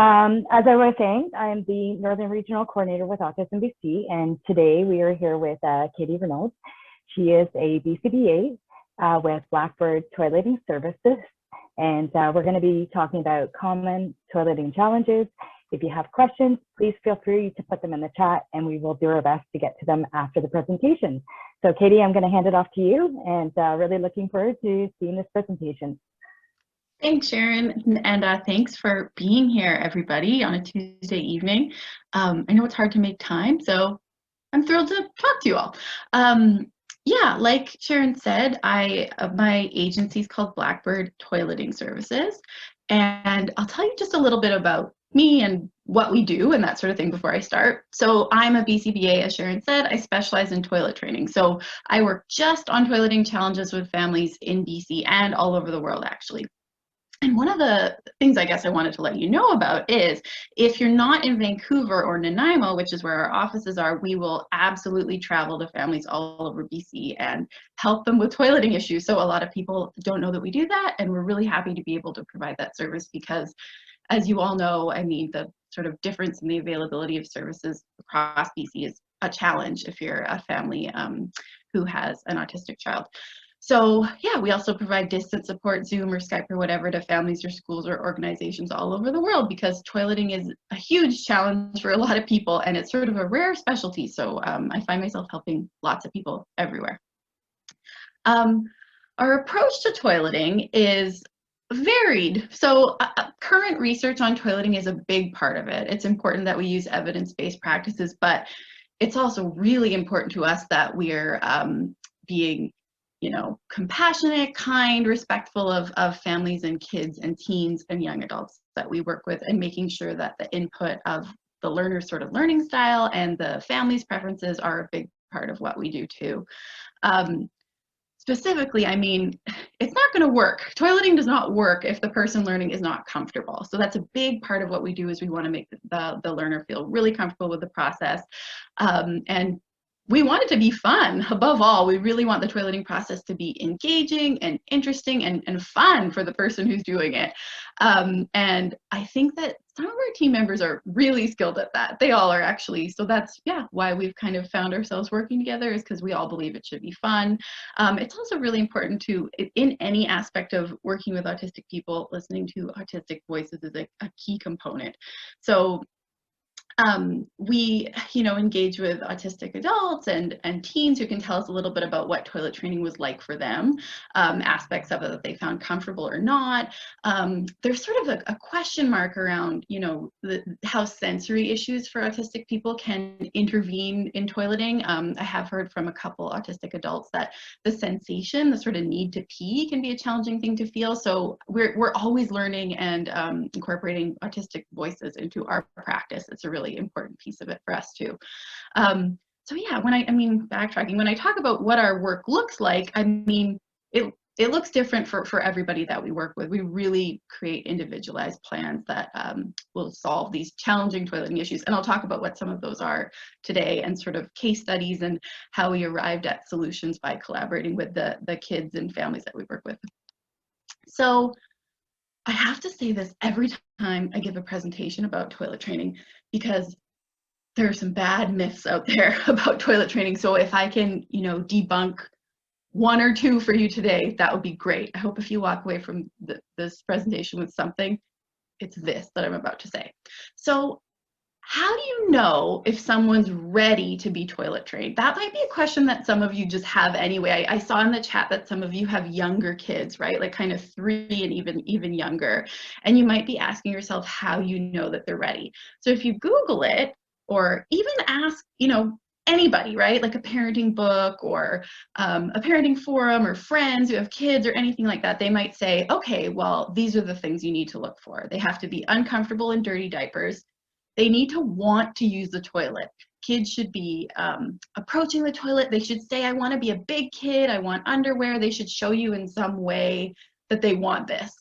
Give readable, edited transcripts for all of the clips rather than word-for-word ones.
As I was saying, I'm the Northern Regional Coordinator with AutismBC, and today we are here with Katie Rinald. She is a BCBA with Blackbird Toileting Services, and we're going to be talking about common toileting challenges. If you have questions, please feel free to put them in the chat, and we will do our best to get to them after the presentation. So Katie, I'm going to hand it off to you, and really looking forward to seeing this presentation. Thanks, Sharon, and thanks for being here, everybody, on a Tuesday evening. I know it's hard to make time, so I'm thrilled to talk to you all. Yeah, like Sharon said, my agency is called Blackbird Toileting Services, and I'll tell you just a little bit about me and what we do and that sort of thing before I start. So I'm a BCBA, as Sharon said. I specialize in toilet training. So I work just on toileting challenges with families in BC and all over the world, actually. And one of the things I guess I wanted to let you know about is if you're not in Vancouver or Nanaimo, which is where our offices are, we will absolutely travel to families all over BC and help them with toileting issues. So a lot of people don't know that we do that, and we're really happy to be able to provide that service because, as you all know, I mean, the sort of difference in the availability of services across BC is a challenge if you're a family who has an autistic child. So yeah, we also provide distance support, Zoom or Skype or whatever, to families or schools or organizations all over the world because toileting is a huge challenge for a lot of people and it's sort of a rare specialty. So I find myself helping lots of people everywhere. Our approach to toileting is varied. So current research on toileting is a big part of it. It's important that we use evidence-based practices, but it's also really important to us that we're being compassionate, kind, respectful of families and kids and teens and young adults that we work with, and making sure that the input of the learner's sort of learning style and the family's preferences are a big part of what we do too. Specifically, I mean, it's not going to work. Toileting does not work if the person learning is not comfortable. So that's a big part of what we do is we want to make the learner feel really comfortable with the process. And we want it to be fun. Above all, we really want the toileting process to be engaging and interesting and fun for the person who's doing it. And I think that some of our team members are really skilled at that. They all are actually. So that's, yeah, why we've kind of found ourselves working together is because we all believe it should be fun. It's also really important to, in any aspect of working with autistic people, listening to autistic voices is a key component. So we, engage with autistic adults and teens who can tell us a little bit about what toilet training was like for them, aspects of it that they found comfortable or not. There's sort of a question mark around, how sensory issues for autistic people can intervene in toileting. I have heard from a couple autistic adults that the sensation, the sort of need to pee, can be a challenging thing to feel. So we're always learning and incorporating autistic voices into our practice. It's a really important piece of it for us too. So yeah, backtracking, when I talk about what our work looks like, I mean, it looks different for everybody that we work with. We really create individualized plans that will solve these challenging toileting issues. And I'll talk about what some of those are today and sort of case studies and how we arrived at solutions by collaborating with the kids and families that we work with. So I have to say this every time I give a presentation about toilet training because there are some bad myths out there about toilet training. So if I can, debunk one or two for you today, that would be great. I hope if you walk away from this presentation with something, it's this that I'm about to say. So how do you know if someone's ready to be toilet trained? That might be a question that some of you just have anyway. I saw in the chat that some of you have younger kids, right? Like kind of 3 and even younger. And you might be asking yourself how you know that they're ready. So if you Google it, or even ask, anybody, right? Like a parenting book or a parenting forum or friends who have kids or anything like that, they might say, okay, well, these are the things you need to look for. They have to be uncomfortable in dirty diapers. They need to want to use the toilet. Kids should be approaching the toilet. They should say, I want to be a big kid. I want underwear. They should show you in some way that they want this.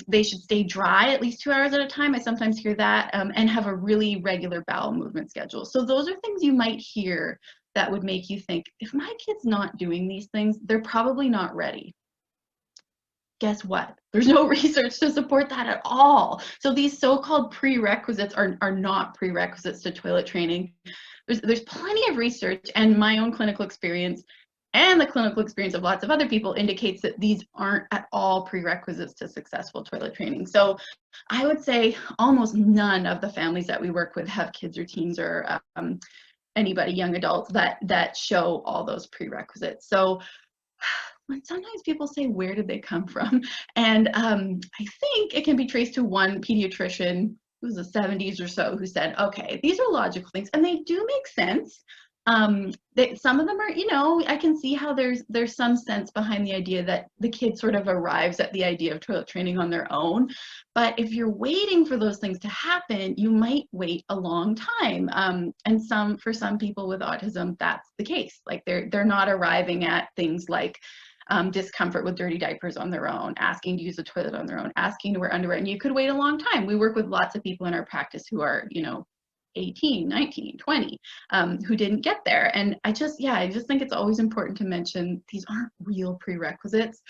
They should stay dry at least 2 hours at a time. I sometimes hear that, and have a really regular bowel movement schedule. So those are things you might hear that would make you think, if my kid's not doing these things, they're probably not ready. Guess what? There's no research to support that at all. So these so-called prerequisites are not prerequisites to toilet training. There's plenty of research, and my own clinical experience and the clinical experience of lots of other people indicates that these aren't at all prerequisites to successful toilet training. So I would say almost none of the families that we work with have kids or teens or anybody, young adults, that show all those prerequisites. So when sometimes people say, where did they come from? And I think it can be traced to one pediatrician who was the 70s or so who said, okay, these are logical things, and they do make sense. Some of them are, you know, I can see how there's some sense behind the idea that the kid sort of arrives at the idea of toilet training on their own. But if you're waiting for those things to happen, you might wait a long time. And for some people with autism, that's the case. Like they're not arriving at things like discomfort with dirty diapers on their own, asking to use the toilet on their own, asking to wear underwear, and you could wait a long time. We work with lots of people in our practice who are, you know, 18, 19, 20, who didn't get there. And I just think it's always important to mention these aren't real prerequisites.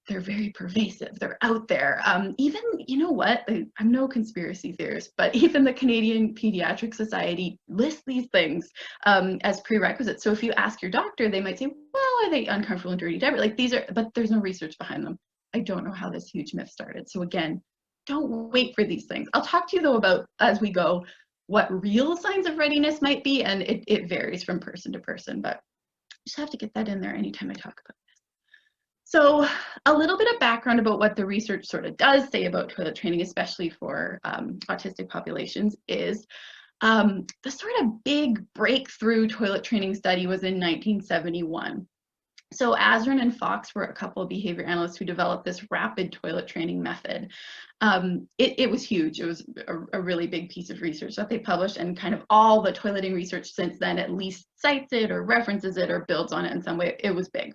They're very pervasive. They're out there. Even, you know what, I'm no conspiracy theorist, but even the Canadian Pediatric Society lists these things as prerequisites. So if you ask your doctor, they might say, well, are they uncomfortable in dirty diaper? Like but there's no research behind them. I don't know how this huge myth started. So again, don't wait for these things. I'll talk to you though about, as we go, what real signs of readiness might be, and it varies from person to person, but just have to get that in there anytime I talk about this. So a little bit of background about what the research sort of does say about toilet training, especially for autistic populations, is the sort of big breakthrough toilet training study was in 1971. So Azrin and Fox were a couple of behavior analysts who developed this rapid toilet training method. It was huge. It was a really big piece of research that they published, and kind of all the toileting research since then at least cites it or references it or builds on it in some way. It was big.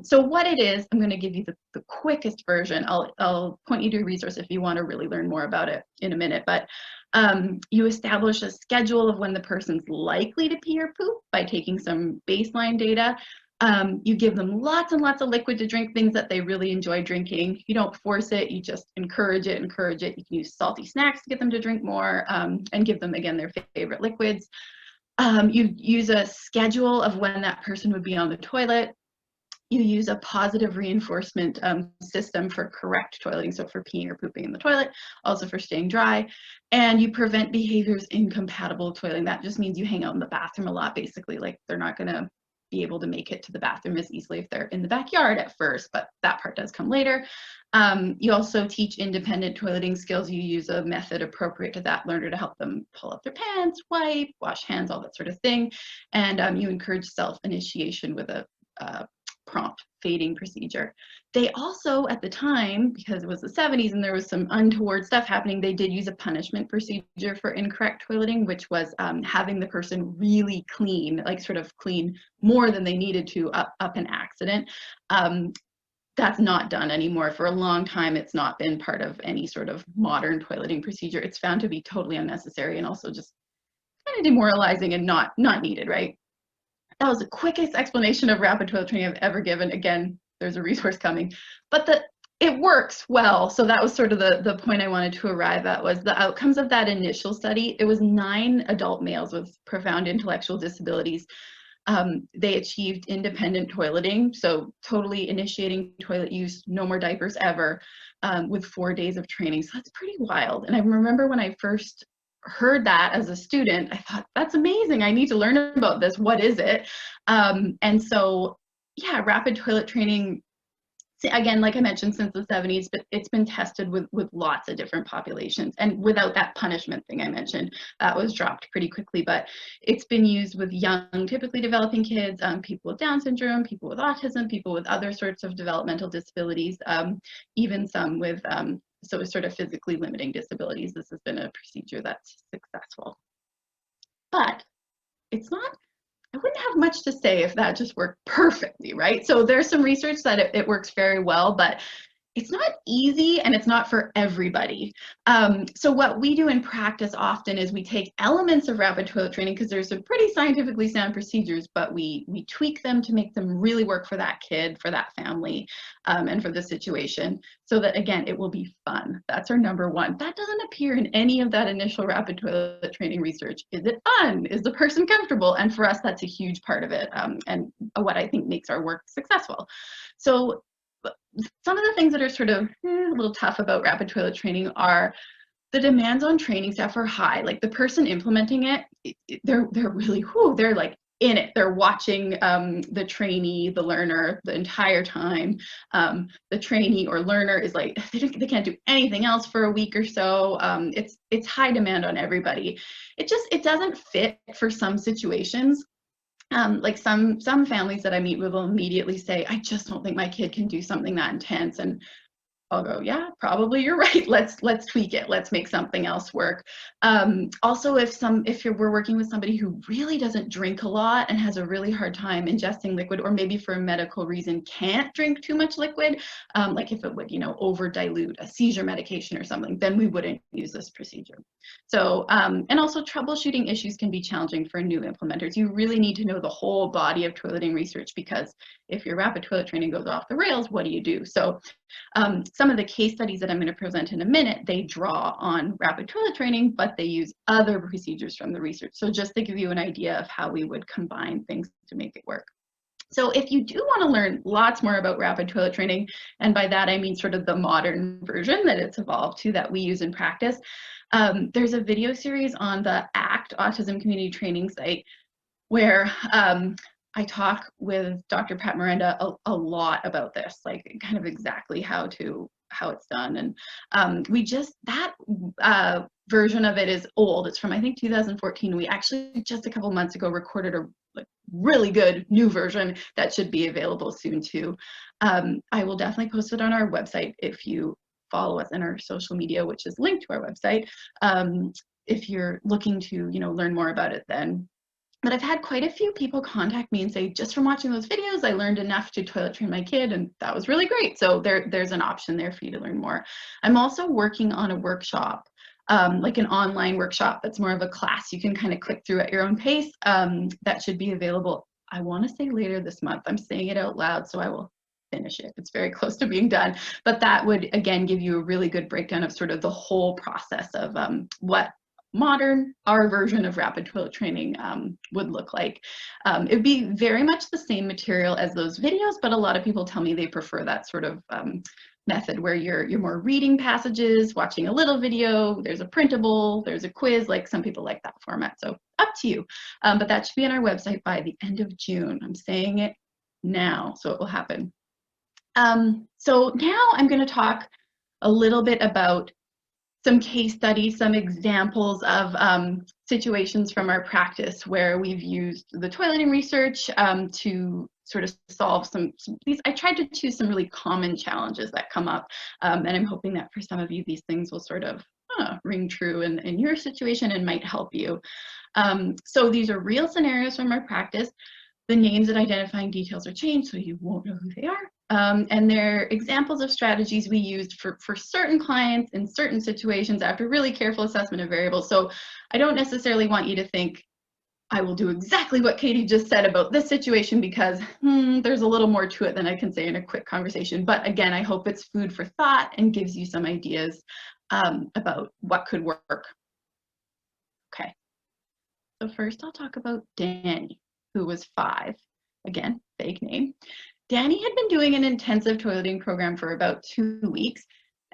So what it is, I'm going to give you the quickest version. I'll point you to a resource if you want to really learn more about it in a minute. But you establish a schedule of when the person's likely to pee or poop by taking some baseline data. You give them lots and lots of liquid to drink, things that they really enjoy drinking. You don't force it, you just encourage it. You can use salty snacks to get them to drink more, and give them, again, their favorite liquids. You use a schedule of when that person would be on the toilet. You use a positive reinforcement system for correct toileting, so for peeing or pooping in the toilet, also for staying dry. And you prevent behaviors incompatible with toileting. That just means you hang out in the bathroom a lot, basically. Like, they're not going to be able to make it to the bathroom as easily if they're in the backyard at first, but that part does come later. You also teach independent toileting skills. You use a method appropriate to that learner to help them pull up their pants, wipe, wash hands, all that sort of thing. And you encourage self-initiation with a prompt fading procedure. They also, at the time, because it was the 70s and there was some untoward stuff happening, they did use a punishment procedure for incorrect toileting, which was having the person really clean, like sort of clean more than they needed to up an accident. That's not done anymore. For a long time, it's not been part of any sort of modern toileting procedure. It's found to be totally unnecessary and also just kind of demoralizing and not needed, right? That was the quickest explanation of rapid toilet training I've ever given. Again, there's a resource coming, but it works well. So that was sort of the point I wanted to arrive at, was the outcomes of that initial study. It was 9 adult males with profound intellectual disabilities. They achieved independent toileting, so totally initiating toilet use, no more diapers ever, with 4 days of training. So that's pretty wild. And I remember when I first heard that as a student, I thought, that's amazing. I need to learn about this. What is it? And so, yeah, rapid toilet training, again, like I mentioned, since the 70s, but it's been tested with lots of different populations. And without that punishment thing I mentioned, that was dropped pretty quickly. But it's been used with young, typically developing kids, people with Down syndrome, people with autism, people with other sorts of developmental disabilities, even some with so sort of physically limiting disabilities. This has been a procedure that's successful. But it's not, I wouldn't have much to say if that just worked perfectly, right? So there's some research that it works very well, but it's not easy and it's not for everybody. So what we do in practice often is we take elements of rapid toilet training, because there's some pretty scientifically sound procedures, but we tweak them to make them really work for that kid, for that family, and for the situation, so that, again, it will be fun. That's our number one. That doesn't appear in any of that initial rapid toilet training research. Is it fun? Is the person comfortable? And for us, that's a huge part of it, and what I think makes our work successful. So some of the things that are sort of a little tough about rapid toilet training are the demands on training staff are high. Like the person implementing it, they're really, they're like in it. They're watching the trainee, the learner, the entire time. The trainee or learner is like, they can't do anything else for a week or so. It's high demand on everybody. It doesn't fit for some situations. Like some families that I meet with will immediately say, I just don't think my kid can do something that intense. And I'll go, yeah, probably you're right. Let's tweak it. Let's make something else work. Also, if we're working with somebody who really doesn't drink a lot and has a really hard time ingesting liquid, or maybe for a medical reason can't drink too much liquid, like if it would, over dilute a seizure medication or something, then we wouldn't use this procedure. So, and also troubleshooting issues can be challenging for new implementers. You really need to know the whole body of toileting research, because if your rapid toilet training goes off the rails, what do you do? So some of the case studies that I'm going to present in a minute, they draw on rapid toilet training, but they use other procedures from the research. So just to give you an idea of how we would combine things to make it work. So if you do want to learn lots more about rapid toilet training, and by that I mean sort of the modern version that it's evolved to that we use in practice, there's a video series on the ACT Autism Community Training site where I talk with Dr. Pat Miranda a lot about this, like kind of exactly how it's done. And that version of it is old. It's from, I think, 2014. We actually just a couple months ago recorded a really good new version that should be available soon too. I will definitely post it on our website if you follow us in our social media, which is linked to our website. If you're looking to, learn more about it then. But I've had quite a few people contact me and say, just from watching those videos, I learned enough to toilet train my kid, and that was really great. So there's an option there for you to learn more. I'm also working on a workshop, like an online workshop that's more of a class you can kind of click through at your own pace. That should be available, I want to say later this month. I'm saying it out loud, so I will finish it. It's very close to being done. But that would, again, give you a really good breakdown of sort of the whole process of what our version of rapid toilet training would look like. It would be very much the same material as those videos, but a lot of people tell me they prefer that sort of method where you're more reading passages, watching a little video, there's a printable, there's a quiz, like some people like that format. So up to you. But that should be on our website by the end of June. I'm saying it now, so it will happen. So now I'm going to talk a little bit about some case studies, some examples of situations from our practice where we've used the toileting research to sort of solve some these. I tried to choose some really common challenges that come up, and I'm hoping that for some of you these things will sort of ring true in your situation and might help you. So these are real scenarios from our practice. The names and identifying details are changed, so you won't know who they are. And they're examples of strategies we used for certain clients in certain situations after really careful assessment of variables. So I don't necessarily want you to think I will do exactly what Katie just said about this situation, because there's a little more to it than I can say in a quick conversation. But again, I hope it's food for thought and gives you some ideas about what could work. Okay, so first I'll talk about Danny, who was 5. Again, fake name. Danny had been doing an intensive toileting program for about 2 weeks,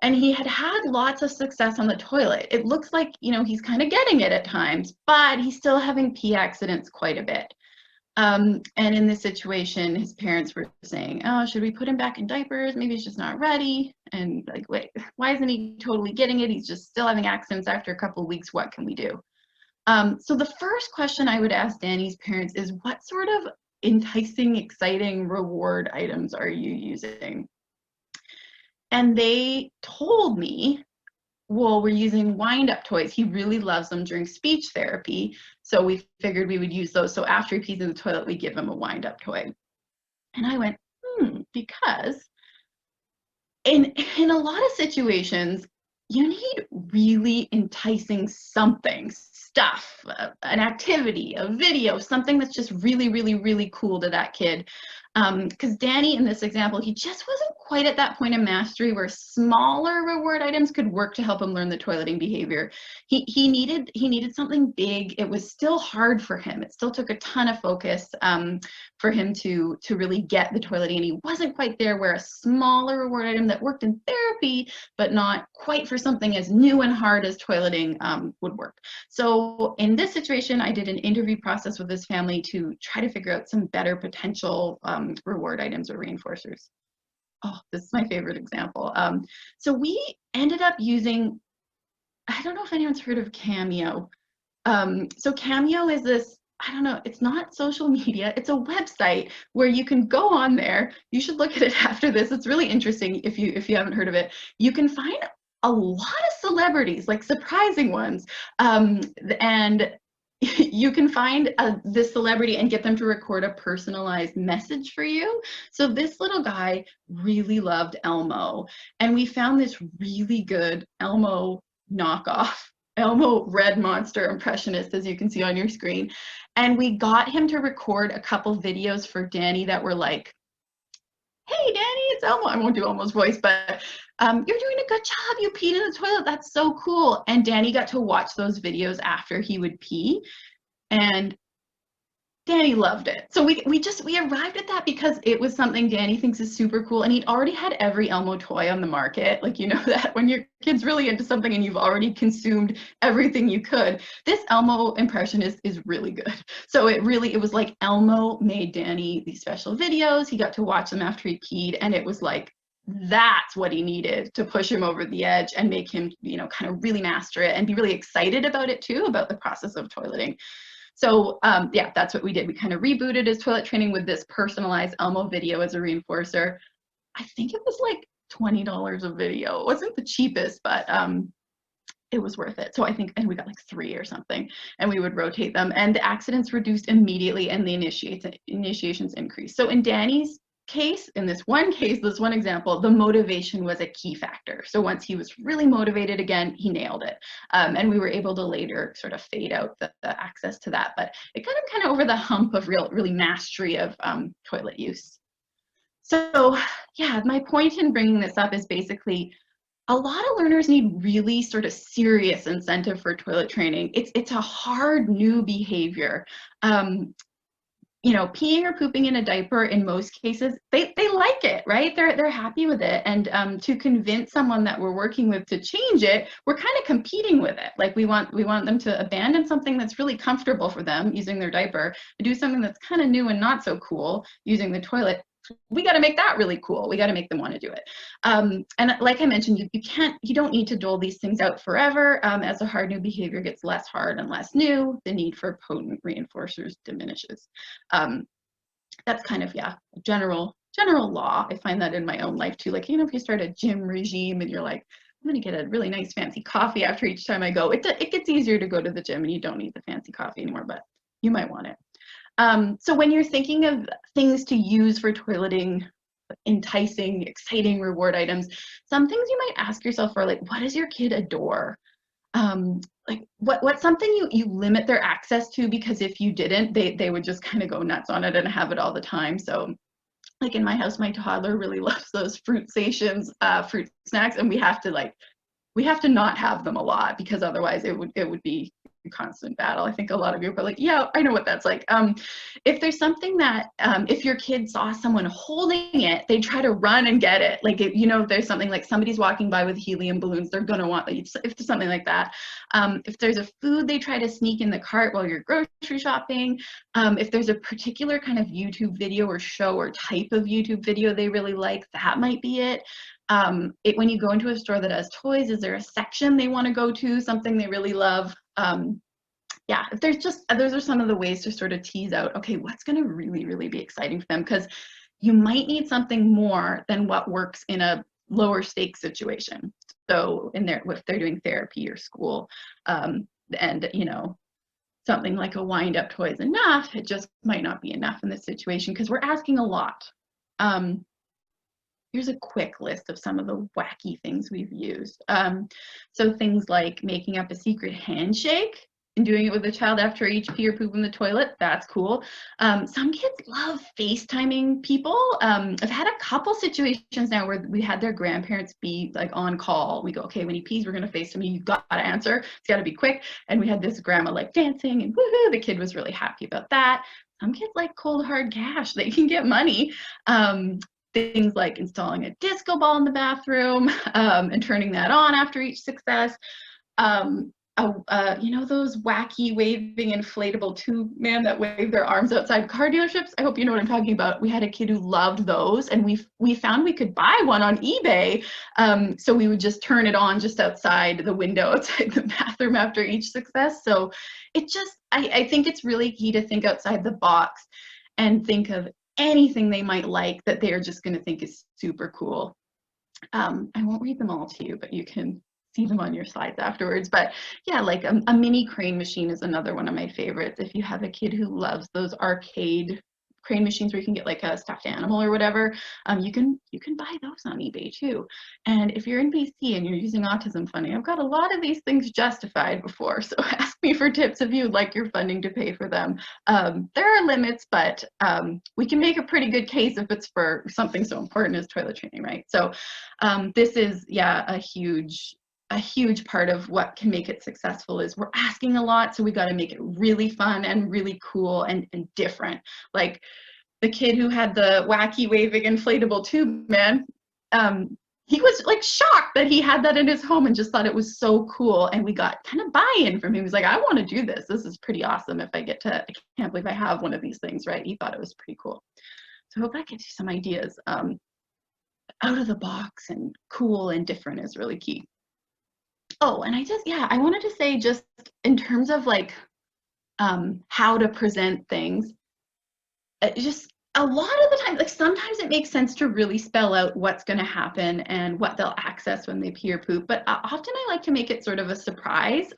and he had had lots of success on the toilet. It looks like, he's kind of getting it at times, but he's still having pee accidents quite a bit. And in this situation, his parents were saying, oh, should we put him back in diapers? Maybe he's just not ready. And like, wait, why isn't he totally getting it? He's just still having accidents after a couple of weeks. What can we do? So the first question I would ask Danny's parents is, what sort of enticing, exciting reward items are you using? And they told me, well, we're using wind-up toys. He really loves them during speech therapy, so we figured we would use those. So after he pees in the toilet, we give him a wind-up toy. And I went, because in a lot of situations, you need really enticing something, stuff, an activity, a video, something that's just really, really, really cool to that kid. Because Danny, in this example, he just wasn't quite at that point of mastery where smaller reward items could work to help him learn the toileting behavior. He needed something big. It was still hard for him. It still took a ton of focus for him to really get the toileting, and he wasn't quite there where a smaller reward item that worked in therapy, but not quite for something as new and hard as toileting would work. So in this situation, I did an interview process with this family to try to figure out some better potential reward items or reinforcers. Oh, this is my favorite example. So we ended up using, I don't know if anyone's heard of Cameo. So Cameo is this, I don't know, it's not social media, it's a website where you can go on there. You should look at it after this. It's really interesting if you haven't heard of it. You can find a lot of celebrities, like surprising ones, and you can find this celebrity and get them to record a personalized message for you. So this little guy really loved Elmo, and we found this really good Elmo knockoff, Elmo red monster impressionist, as you can see on your screen. And we got him to record a couple videos for Danny that were like, "Hey Danny, it's Elmo." I won't do Elmo's voice, but "You're doing a good job. You peed in the toilet. That's so cool." And Danny got to watch those videos after he would pee, and Danny loved it. So we arrived at that because it was something Danny thinks is super cool, and he'd already had every Elmo toy on the market. Like, you know that when your kid's really into something and you've already consumed everything you could. This Elmo impression is really good. So it was like Elmo made Danny these special videos. He got to watch them after he peed, and it was like, that's what he needed to push him over the edge and make him, you know, kind of really master it and be really excited about it too, about the process of toileting. So yeah, that's what we did. We kind of rebooted his toilet training with this personalized Elmo video as a reinforcer. I think it was like $20 a video. It wasn't the cheapest, but it was worth it. So I think, and we got like 3 or something, and we would rotate them, and the accidents reduced immediately and the initiations increased. So in Danny's case, in this one example, the motivation was a key factor. So once he was really motivated again, he nailed it. And we were able to later sort of fade out the access to that, but it got him kind of over the hump of really mastery of toilet use. So yeah, my point in bringing this up is basically a lot of learners need really sort of serious incentive for toilet training. It's a hard new behavior. You know, peeing or pooping in a diaper, in most cases, they like it, right? They're happy with it. And to convince someone that we're working with to change it, we're kind of competing with it. Like we want them to abandon something that's really comfortable for them using their diaper, to do something that's kind of new and not so cool using the toilet. We got to make that really cool. We got to make them want to do it. And like I mentioned, you don't need to dole these things out forever. As a hard new behavior gets less hard and less new, the need for potent reinforcers diminishes. That's kind of, yeah, general law. I find that in my own life too. Like, you know, if you start a gym regime and you're like, I'm going to get a really nice fancy coffee after each time I go, it gets easier to go to the gym and you don't need the fancy coffee anymore, but you might want it. So when you're thinking of things to use for toileting, enticing, exciting reward items, some things you might ask yourself are like, what does your kid adore? Like what's something you limit their access to, because if you didn't, they would just kind of go nuts on it and have it all the time. So like in my house, my toddler really loves those fruit stations, fruit snacks, and we have to not have them a lot, because otherwise it would be a constant battle. I think a lot of you are like, yeah, I know what that's like. If there's something that, if your kid saw someone holding it, they try to run and get it. Like, you know, if there's something like somebody's walking by with helium balloons, they're gonna want, like, if there's something like that. If there's a food they try to sneak in the cart while you're grocery shopping. If there's a particular kind of YouTube video or show or type of YouTube video they really like, that might be it. When you go into a store that has toys, is there a section they want to go to, something they really love? Yeah, if those are some of the ways to sort of tease out, okay, what's going to really, really be exciting for them? Because you might need something more than what works in a lower stakes situation. So if they're doing therapy or school, and you know, something like a wind up toy is enough, it just might not be enough in this situation because we're asking a lot. here's a quick list of some of the wacky things we've used. So things like making up a secret handshake and doing it with a child after each pee or poop in the toilet. That's cool. Some kids love FaceTiming people. I've had a couple situations now where we had their grandparents be like on call. We go, okay, when he pees, we're going to FaceTime you. You got to answer. It's got to be quick. And we had this grandma like dancing and woohoo. The kid was really happy about that. Some kids like cold hard cash. They can get money. Things like installing a disco ball in the bathroom and turning that on after each success. You know, those wacky waving inflatable tube man that wave their arms outside car dealerships? I hope you know what I'm talking about. We had a kid who loved those, and we found we could buy one on eBay. So we would just turn it on just outside the window outside the bathroom after each success. So it just, I think it's really key to think outside the box and think of anything they might like that they're just going to think is super cool. I won't read them all to you, but you can see them on your slides afterwards. But yeah, like a mini crane machine is another one of my favorites. If you have a kid who loves those arcade crane machines where you can get like a stuffed animal or whatever, you can buy those on eBay too. And if you're in BC and you're using autism funding, I've got a lot of these things justified before, so ask me for tips if you'd like your funding to pay for them. There are limits, but we can make a pretty good case if it's for something so important as toilet training, right? So this is, yeah, a huge part of what can make it successful is we're asking a lot, so we got to make it really fun and really cool and different. Like the kid who had the wacky waving inflatable tube man, he was like shocked that he had that in his home and just thought it was so cool, and we got kind of buy-in from him. He was like, I want to do this. This is pretty awesome. If I can't believe I have one of these things, right? He thought it was pretty cool. So I hope that gives you some ideas. Out of the box and cool and different is really key. Oh, and I wanted to say, just in terms of like how to present things, just a lot of the time, like sometimes it makes sense to really spell out what's going to happen and what they'll access when they pee or poop, but often I like to make it sort of a surprise.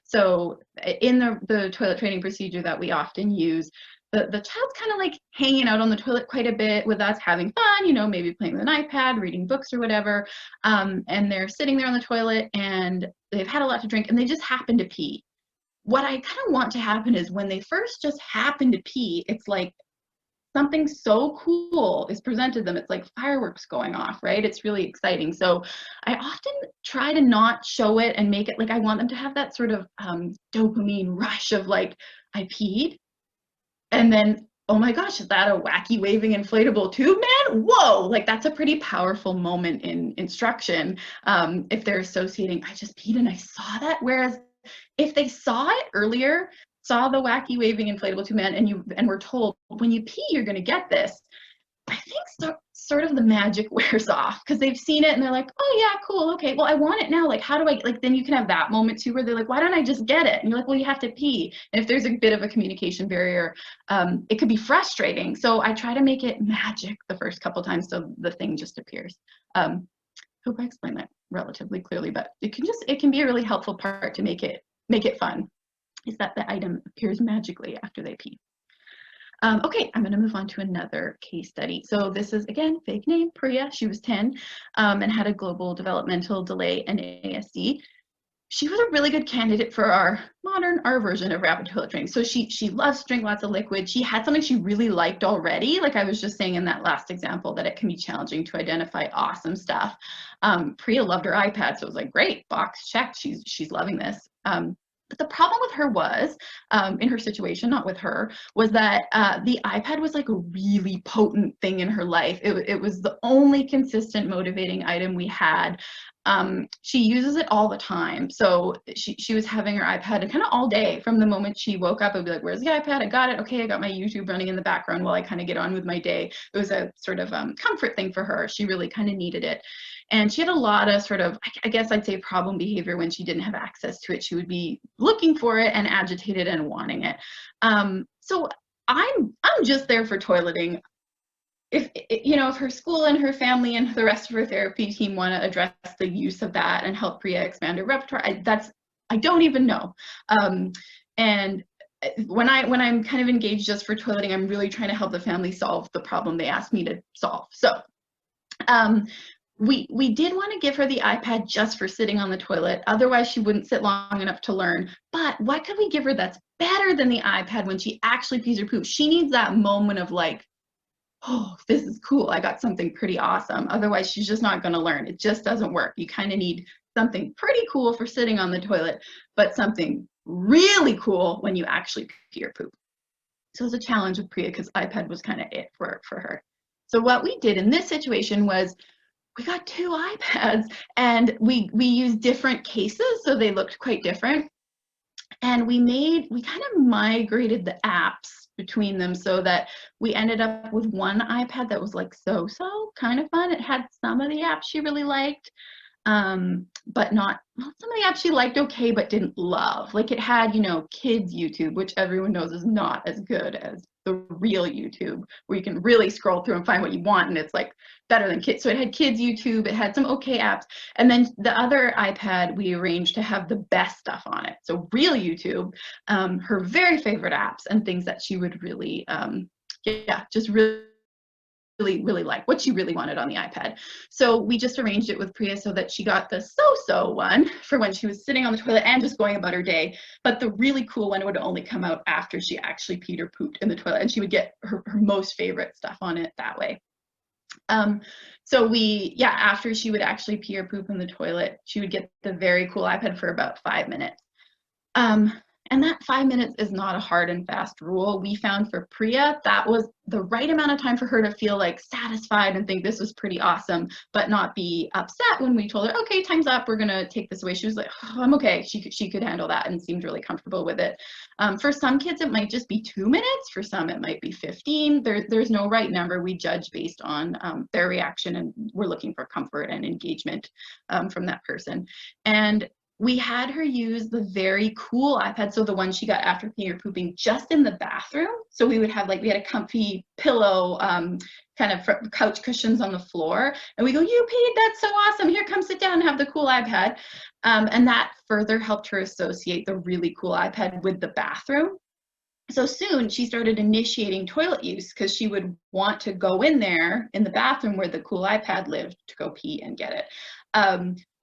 So in the toilet training procedure that we often use, the child's kind of like hanging out on the toilet quite a bit with us, having fun, you know, maybe playing with an iPad, reading books or whatever. And they're sitting there on the toilet and they've had a lot to drink and they just happen to pee. What I kind of want to happen is when they first just happen to pee, it's like something so cool is presented them. It's like fireworks going off, right? It's really exciting. So I often try to not show it and make it like I want them to have that sort of dopamine rush of like, I peed. And then, oh my gosh, is that a wacky waving inflatable tube man? Whoa, like that's a pretty powerful moment in instruction. If they're associating, I just peed and I saw that. Whereas if they saw it earlier, saw the wacky waving inflatable tube man, and were told, when you pee, you're going to get this, I think sort of the magic wears off because they've seen it and they're like, oh yeah, cool, okay, well I want it now, like how do I, like then you can have that moment too where they're like, why don't I just get it? And you're like, well you have to pee. And if there's a bit of a communication barrier, it could be frustrating. So I try to make it magic the first couple times so the thing just appears. Hope I explained that relatively clearly, but it can be a really helpful part to make it fun, is that the item appears magically after they pee. Okay, I'm going to move on to another case study. So this is, again, fake name, Priya. She was 10 and had a global developmental delay and ASD. She was a really good candidate for our version of rapid toilet training. So she loves to drink lots of liquid. She had something she really liked already. Like I was just saying in that last example that it can be challenging to identify awesome stuff. Priya loved her iPad, so it was like, great, box checked. She's loving this. But the problem with her was, in her situation, not with her, was that the iPad was like a really potent thing in her life. It was the only consistent motivating item we had. She uses it all the time. So she was having her iPad kind of all day. From the moment she woke up, I'd be like, where's the iPad? I got it. Okay, I got my YouTube running in the background while I kind of get on with my day. It was a sort of comfort thing for her. She really kind of needed it. And she had a lot of sort of, I guess I'd say, problem behavior when she didn't have access to it. She would be looking for it and agitated and wanting it. So I'm just there for toileting. If her school and her family and the rest of her therapy team want to address the use of that and help Priya expand her repertoire, I don't even know. And when I'm kind of engaged just for toileting, I'm really trying to help the family solve the problem they asked me to solve. So We did want to give her the iPad just for sitting on the toilet. Otherwise, she wouldn't sit long enough to learn. But what could we give her that's better than the iPad when she actually pees or poops? She needs that moment of like, oh, this is cool. I got something pretty awesome. Otherwise, she's just not going to learn. It just doesn't work. You kind of need something pretty cool for sitting on the toilet, but something really cool when you actually pee or poop. So it was a challenge with Priya because iPad was kind of it for her. So what we did in this situation was we got 2 iPads and we used different cases, so they looked quite different. And we kind of migrated the apps between them so that we ended up with one iPad that was like so kind of fun. It had some of the apps she really liked, but not some of the apps she liked okay, but didn't love. Like it had, you know, kids YouTube, which everyone knows is not as good as the real YouTube, where you can really scroll through and find what you want, and it's like better than kids. So it had kids YouTube, it had some okay apps, and then the other iPad we arranged to have the best stuff on it. So real YouTube, her very favorite apps and things that she would really, just really like, what she really wanted on the iPad. So we just arranged it with Priya so that she got the so-so one for when she was sitting on the toilet and just going about her day, but the really cool one would only come out after she actually peed or pooped in the toilet, and she would get her most favorite stuff on it that way. So after she would actually pee or poop in the toilet, she would get the very cool iPad for about 5 minutes. And that 5 minutes is not a hard and fast rule. We found for Priya, that was the right amount of time for her to feel like satisfied and think this was pretty awesome, but not be upset when we told her, okay, time's up, we're gonna take this away. She was like, oh, I'm okay. She could handle that and seemed really comfortable with it. For some kids, it might just be 2 minutes. For some, it might be 15. There's no right number. We judge based on their reaction, and we're looking for comfort and engagement from that person. And we had her use the very cool iPad, so the one she got after peeing or pooping, just in the bathroom. So we had a comfy pillow, kind of couch cushions on the floor, and we go, you peed, that's so awesome, here, come sit down and have the cool iPad. And that further helped her associate the really cool iPad with the bathroom. So soon she started initiating toilet use because she would want to go in there in the bathroom where the cool iPad lived to go pee and get it.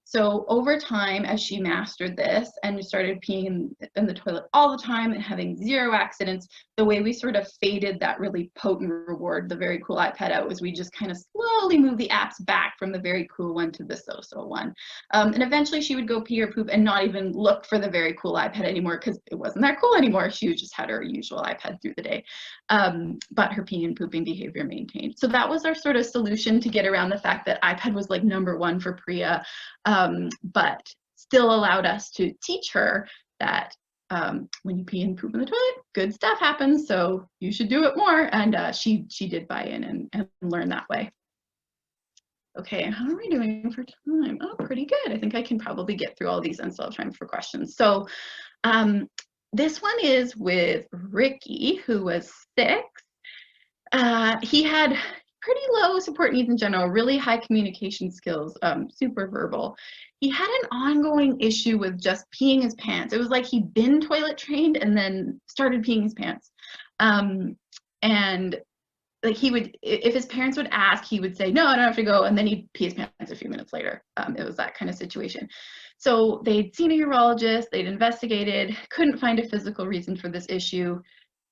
So over time, as she mastered this and started peeing in the toilet all the time and having 0 accidents, the way we sort of faded that really potent reward, the very cool iPad, out, was we just kind of slowly moved the apps back from the very cool one to the so-so one. And eventually she would go pee or poop and not even look for the very cool iPad anymore because it wasn't that cool anymore. She just had her usual iPad through the day. But her peeing and pooping behavior maintained. So that was our sort of solution to get around the fact that iPad was like #1 for Priya. But still allowed us to teach her that when you pee and poop in the toilet, good stuff happens, so you should do it more. And she did buy in and learn that way. Okay, how are we doing for time? Oh, pretty good. I think I can probably get through all these and still have time for questions. So this one is with Ricky, who was 6. He had pretty low support needs in general, really high communication skills, super verbal. He had an ongoing issue with just peeing his pants. It was like he'd been toilet trained and then started peeing his pants. And like he would, if his parents would ask, he would say, no, I don't have to go. And then he'd pee his pants a few minutes later. It was that kind of situation. So they'd seen a urologist, they'd investigated, couldn't find a physical reason for this issue.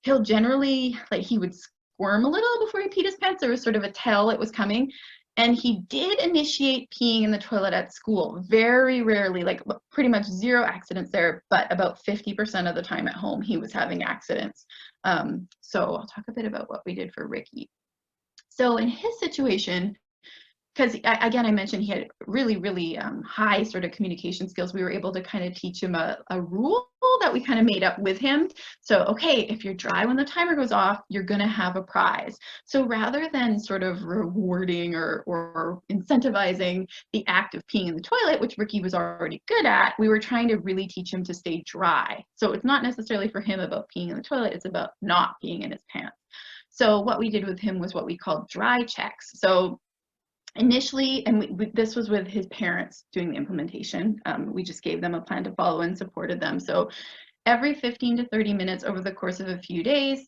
He'll generally, like, he would squirm a little before he peed his pants. There was sort of a tell it was coming. And he did initiate peeing in the toilet at school, very rarely, like pretty much 0 accidents there, but about 50% of the time at home he was having accidents. So I'll talk a bit about what we did for Ricky. So in his situation, because again, I mentioned he had really high sort of communication skills, we were able to kind of teach him a rule that we kind of made up with him. So, okay, if you're dry when the timer goes off, you're going to have a prize. So rather than sort of rewarding or incentivizing the act of peeing in the toilet, which Ricky was already good at, we were trying to really teach him to stay dry. So it's not necessarily for him about peeing in the toilet, it's about not peeing in his pants. So what we did with him was what we called dry checks. So initially, and this was with his parents doing the implementation, we just gave them a plan to follow and supported them. So every 15 to 30 minutes over the course of a few days,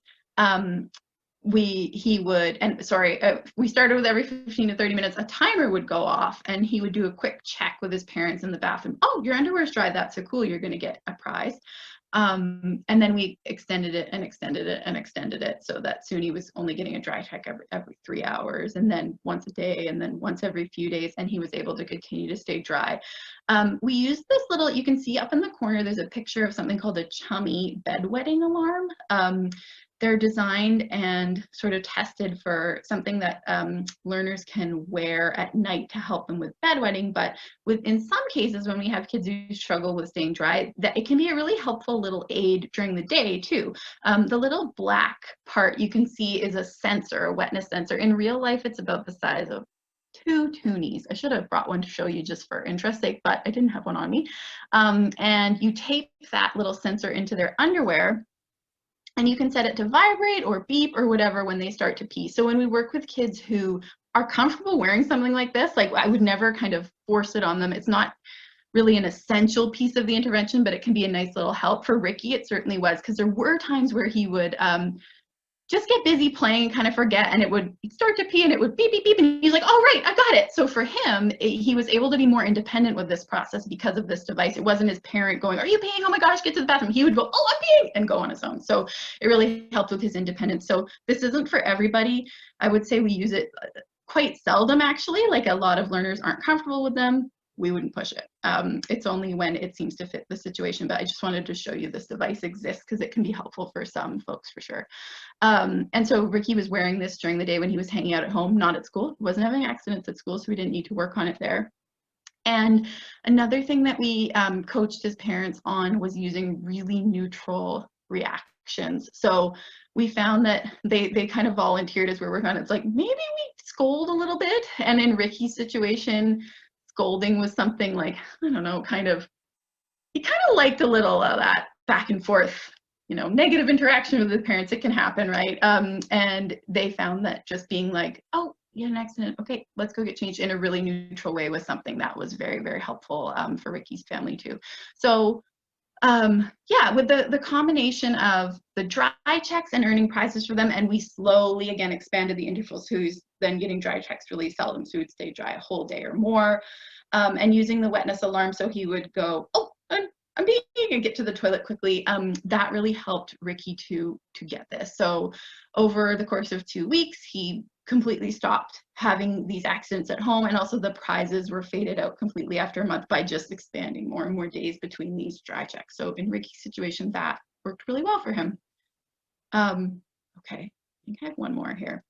he would, and sorry, we started with every 15 to 30 minutes, a timer would go off and he would do a quick check with his parents in the bathroom. Oh, your underwear's dry. That's so cool. You're going to get a prize. And then we extended it and extended it and extended it so that soon he was only getting a dry check every 3 hours, and then once a day, and then once every few days, and he was able to continue to stay dry. We used this little, you can see up in the corner, there's a picture of something called a Chummy bedwetting alarm. They're designed and sort of tested for something that learners can wear at night to help them with bedwetting. But in some cases, when we have kids who struggle with staying dry, that it can be a really helpful little aid during the day too. The little black part you can see is a sensor, a wetness sensor. In real life, it's about the size of 2 toonies. I should have brought one to show you just for interest's sake, but I didn't have one on me. And you tape that little sensor into their underwear, and you can set it to vibrate or beep or whatever when they start to pee. So when we work with kids who are comfortable wearing something like this, like I would never kind of force it on them. It's not really an essential piece of the intervention, but it can be a nice little help. For Ricky, it certainly was, because there were times where he would just get busy playing and kind of forget, and it would start to pee and it would beep, beep, beep, and he's like, oh, right, I got it. So for him, he was able to be more independent with this process because of this device. It wasn't his parent going, are you peeing? Oh my gosh, get to the bathroom. He would go, oh, I'm peeing, and go on his own. So it really helped with his independence. So this isn't for everybody. I would say we use it quite seldom, actually. Like, a lot of learners aren't comfortable with them. We wouldn't push it. It's only when it seems to fit the situation, but I just wanted to show you this device exists because it can be helpful for some folks for sure. And so Ricky was wearing this during the day when he was hanging out at home, not at school. He wasn't having accidents at school, so we didn't need to work on it there. And another thing that we coached his parents on was using really neutral reactions. So we found that they kind of volunteered as we were working on it. It's like, maybe we scold a little bit. And in Ricky's situation, scolding was something like, I don't know, he kind of liked a little of that back and forth, you know, negative interaction with the parents. It can happen, right? And they found that just being like, oh, you had an accident, okay, let's go get changed, in a really neutral way was something that was very, very helpful for Ricky's family too. So yeah, with the combination of the dry checks and earning prizes for them, and we slowly again expanded the intervals, so he's then getting dry checks really seldom, so he would stay dry a whole day or more, and using the wetness alarm, so he would go, oh, I'm peeing, and get to the toilet quickly. That really helped Ricky to get this. So over the course of 2 weeks, he completely stopped having these accidents at home, and also the prizes were faded out completely after a month by just expanding more and more days between these dry checks. So in Ricky's situation, that worked really well for him. Okay, I think I have one more here.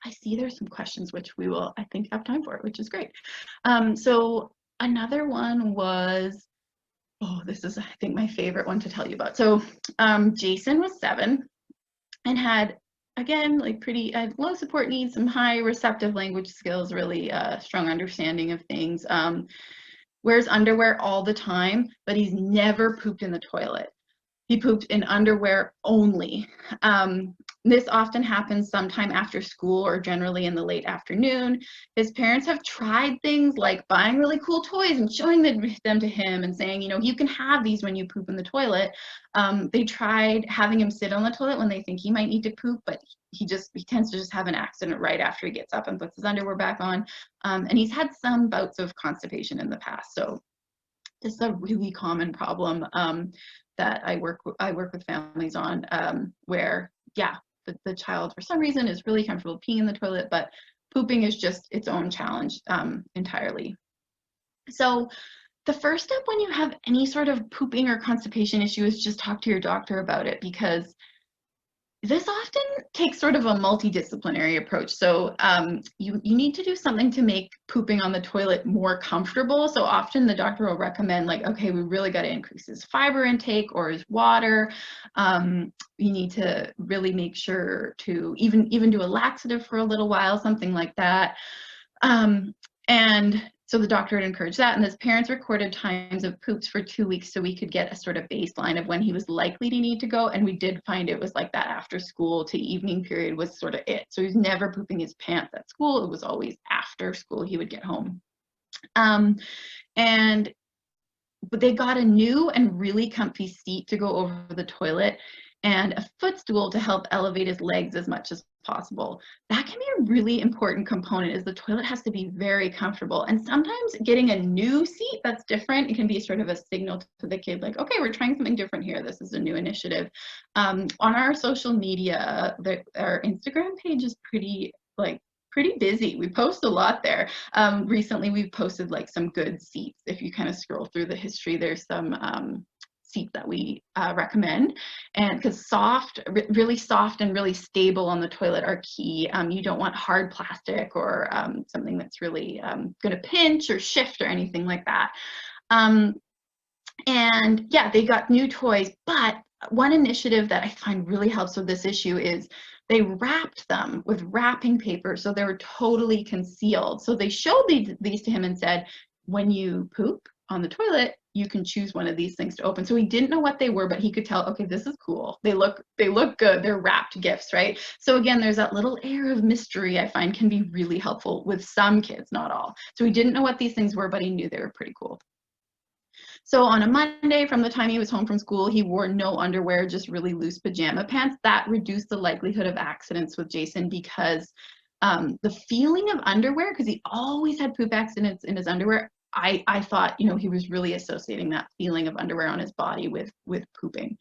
I see there's some questions which we will, I think, have time for, which is great. So another one was, oh, this is, I think, my favorite one to tell you about. So Jason was 7 and had, again, like pretty low support needs, some high receptive language skills, really strong understanding of things. Wears underwear all the time, but he's never pooped in the toilet. He pooped in underwear only. This often happens sometime after school or generally in the late afternoon. His parents have tried things like buying really cool toys and showing them to him and saying, you know, you can have these when you poop in the toilet. They tried having him sit on the toilet when they think he might need to poop, but he tends to just have an accident right after he gets up and puts his underwear back on. And he's had some bouts of constipation in the past. So this is a really common problem that I work with families on, where, yeah, the child for some reason is really comfortable peeing in the toilet, but pooping is just its own challenge entirely. So the first step when you have any sort of pooping or constipation issue is just talk to your doctor about it, because this often takes sort of a multidisciplinary approach. So you need to do something to make pooping on the toilet more comfortable. So often the doctor will recommend, like, okay, we really got to increase his fiber intake or his water. You need to really make sure to even do a laxative for a little while, something like that. And so the doctor would encourage that, and his parents recorded times of poops for 2 weeks so we could get a sort of baseline of when he was likely to need to go, and we did find it was like that after school to evening period was sort of it. So he was never pooping his pants at school, it was always after school he would get home. But they got a new and really comfy seat to go over the toilet, and a footstool to help elevate his legs as much as possible. That can be a really important component, is the toilet has to be very comfortable. And sometimes getting a new seat that's different, it can be sort of a signal to the kid, like, okay, we're trying something different here. This is a new initiative. On our social media, our Instagram page is pretty busy. We post a lot there. Recently, we've posted like some good seats. If you kind of scroll through the history, there's some seats that we recommend, and because really soft and really stable on the toilet are key. You don't want hard plastic or something that's really going to pinch or shift or anything like that. And yeah, they got new toys, but one initiative that I find really helps with this issue is they wrapped them with wrapping paper, so they were totally concealed. So they showed these to him and said, when you poop on the toilet, you can choose one of these things to open. So he didn't know what they were, but he could tell, okay, this is cool. They look good. They're wrapped gifts, right? So again, there's that little air of mystery I find can be really helpful with some kids, not all. So he didn't know what these things were, but he knew they were pretty cool. So on a Monday, from the time he was home from school, he wore no underwear, just really loose pajama pants. That reduced the likelihood of accidents with Jason, because the feeling of underwear, because he always had poop accidents in his underwear, I thought, you know, he was really associating that feeling of underwear on his body with pooping.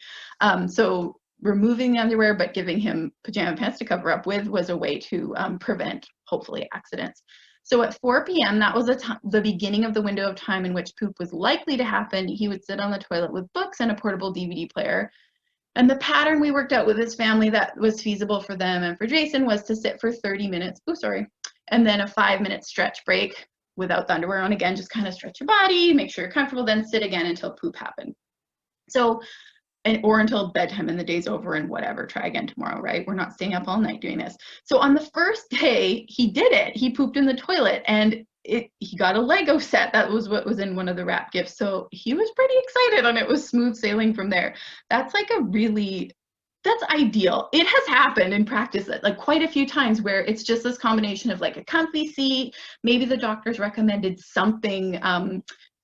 So removing the underwear but giving him pajama pants to cover up with was a way to prevent, hopefully, accidents. So at 4 p.m., that was the beginning of the window of time in which poop was likely to happen. He would sit on the toilet with books and a portable DVD player. And the pattern we worked out with his family that was feasible for them and for Jason was to sit for 30 minutes, and then a 5-minute stretch break without the underwear on again, just kind of stretch your body, make sure you're comfortable, then sit again until poop happened. So, or until bedtime and the day's over and whatever, try again tomorrow, right? We're not staying up all night doing this. So on the first day, he did it. He pooped in the toilet, and he got a Lego set. That was what was in one of the wrap gifts. So he was pretty excited, and it was smooth sailing from there. That's like that's ideal. It has happened in practice like quite a few times where it's just this combination of like a comfy seat, maybe the doctor's recommended something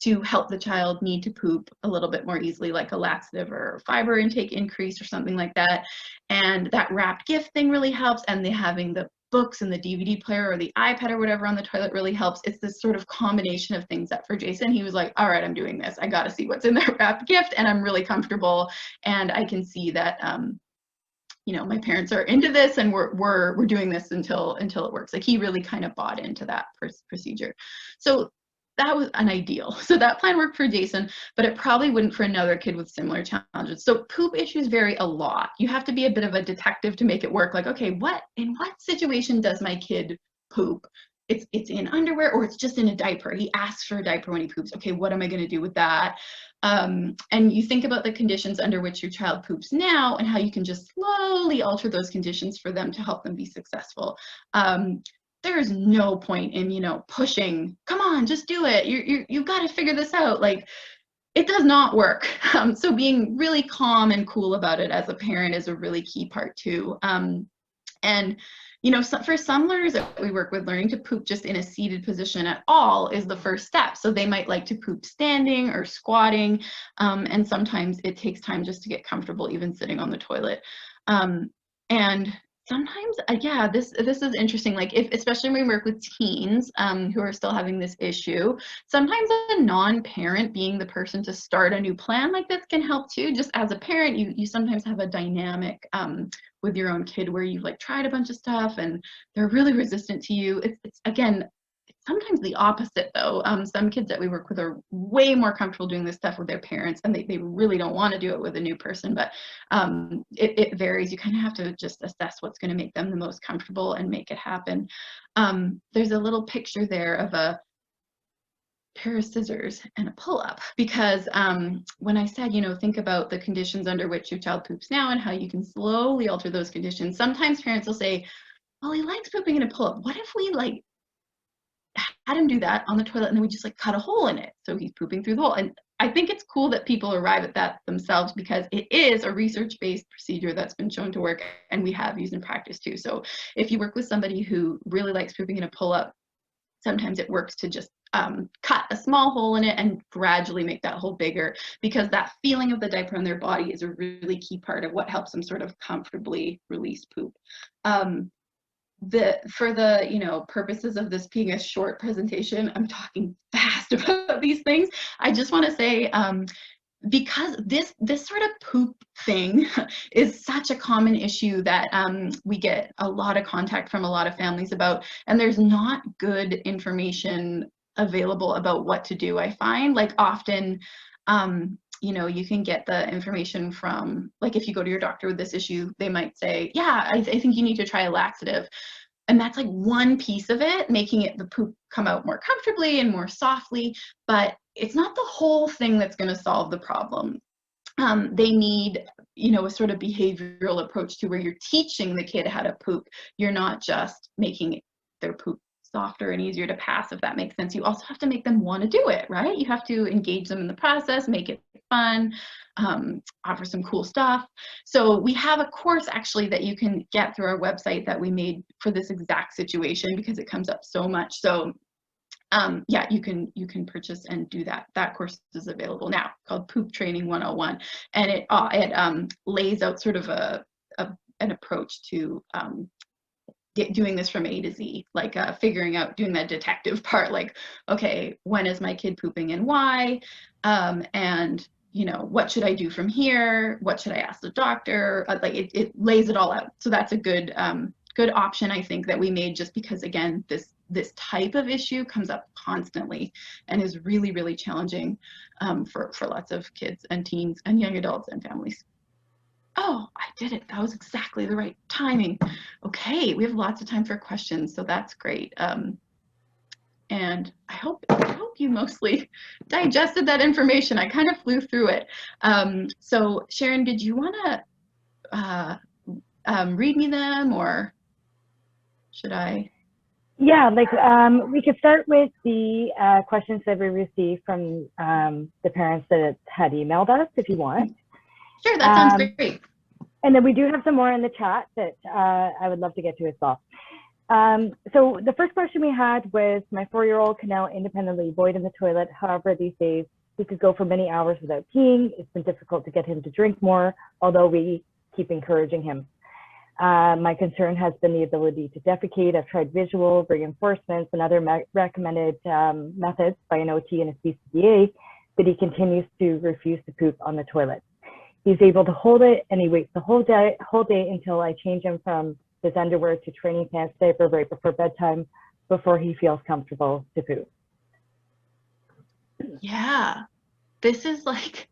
to help the child need to poop a little bit more easily, like a laxative or fiber intake increase or something like that. And that wrapped gift thing really helps, and having the books and the DVD player or the iPad or whatever on the toilet really helps. It's this sort of combination of things that for Jason, he was like, all right, I'm doing this. I got to see what's in that wrapped gift, and I'm really comfortable, and I can see that you know, my parents are into this, and we're doing this until it works. Like, he really kind of bought into that procedure. So that was an ideal. So that plan worked for Jason, but it probably wouldn't for another kid with similar challenges. So poop issues vary a lot. You have to be a bit of a detective to make it work. Like, okay, in what situation does my kid poop? It's in underwear, or it's just in a diaper. He asks for a diaper when he poops. Okay, what am I going to do with that? And you think about the conditions under which your child poops now, and how you can just slowly alter those conditions for them to help them be successful. There is no point in, you know, pushing, come on, just do it. You've got to figure this out. Like, it does not work. So being really calm and cool about it as a parent is a really key part too. And, you know, for some learners that we work with, learning to poop just in a seated position at all is the first step. So they might like to poop standing or squatting. And sometimes it takes time just to get comfortable even sitting on the toilet. And sometimes, yeah, this is interesting. Like, especially when we work with teens who are still having this issue, sometimes a non-parent being the person to start a new plan like this can help too. Just as a parent, you sometimes have a dynamic with your own kid where you've like tried a bunch of stuff and they're really resistant to you. It's again, sometimes the opposite though. Some kids that we work with are way more comfortable doing this stuff with their parents, and they really don't want to do it with a new person, but it varies. You kind of have to just assess what's going to make them the most comfortable and make it happen. There's a little picture there of a pair of scissors and a pull-up, because when I said, you know, think about the conditions under which your child poops now and how you can slowly alter those conditions. Sometimes parents will say, well, he likes pooping in a pull-up. What if we like had him do that on the toilet and then we just like cut a hole in it so he's pooping through the hole? And I think it's cool that people arrive at that themselves, because it is a research-based procedure that's been shown to work and we have used in practice too. So if you work with somebody who really likes pooping in a pull-up, sometimes it works to just cut a small hole in it and gradually make that hole bigger, because that feeling of the diaper on their body is a really key part of what helps them sort of comfortably release poop. For the purposes of this being a short presentation, I'm talking fast about these things. I just want to say, because this sort of poop thing is such a common issue that we get a lot of contact from a lot of families about, and there's not good information available about what to do. I find, like, often you can get the information from, like, if you go to your doctor with this issue, they might say, yeah, I think you need to try a laxative. And that's like one piece of it, making the poop come out more comfortably and more softly, but it's not the whole thing that's going to solve the problem. They need, a sort of behavioral approach to where you're teaching the kid how to poop. You're not just making their poop softer and easier to pass, if that makes sense. You also have to make them want to do it, right? You have to engage them in the process, make it fun, offer some cool stuff. So we have a course actually that you can get through our website that we made for this exact situation, because it comes up so much. So yeah, you can purchase and do that. That course is available now, called Poop Training 101, and it lays out sort of an approach to doing this from A to Z, like figuring out, doing that detective part, like, okay, when is my kid pooping and why, and what should I do from here? What should I ask the doctor? Like it lays it all out. So that's a good option, I think, that we made, just because, again, this type of issue comes up constantly and is really, really challenging for lots of kids and teens and young adults and families. Oh, I did it. That was exactly the right timing. Okay, we have lots of time for questions, so that's great. And I hope you mostly digested that information. I kind of flew through it. So Sharon, did you want to read me them, or should I? Yeah, we could start with the questions that we received from the parents that had emailed us, if you want. Sure, that sounds great. And then we do have some more in the chat that I would love to get to as well. So the first question we had was, my 4-year-old can now independently void in the toilet. However, these days he could go for many hours without peeing. It's been difficult to get him to drink more, although we keep encouraging him. My concern has been the ability to defecate. I've tried visual reinforcements and other recommended methods by an OT and a BCBA, but he continues to refuse to poop on the toilet. He's able to hold it, and he waits the whole day until I change him from his underwear to training pants diaper right before bedtime, before he feels comfortable to poop. Yeah, this is like,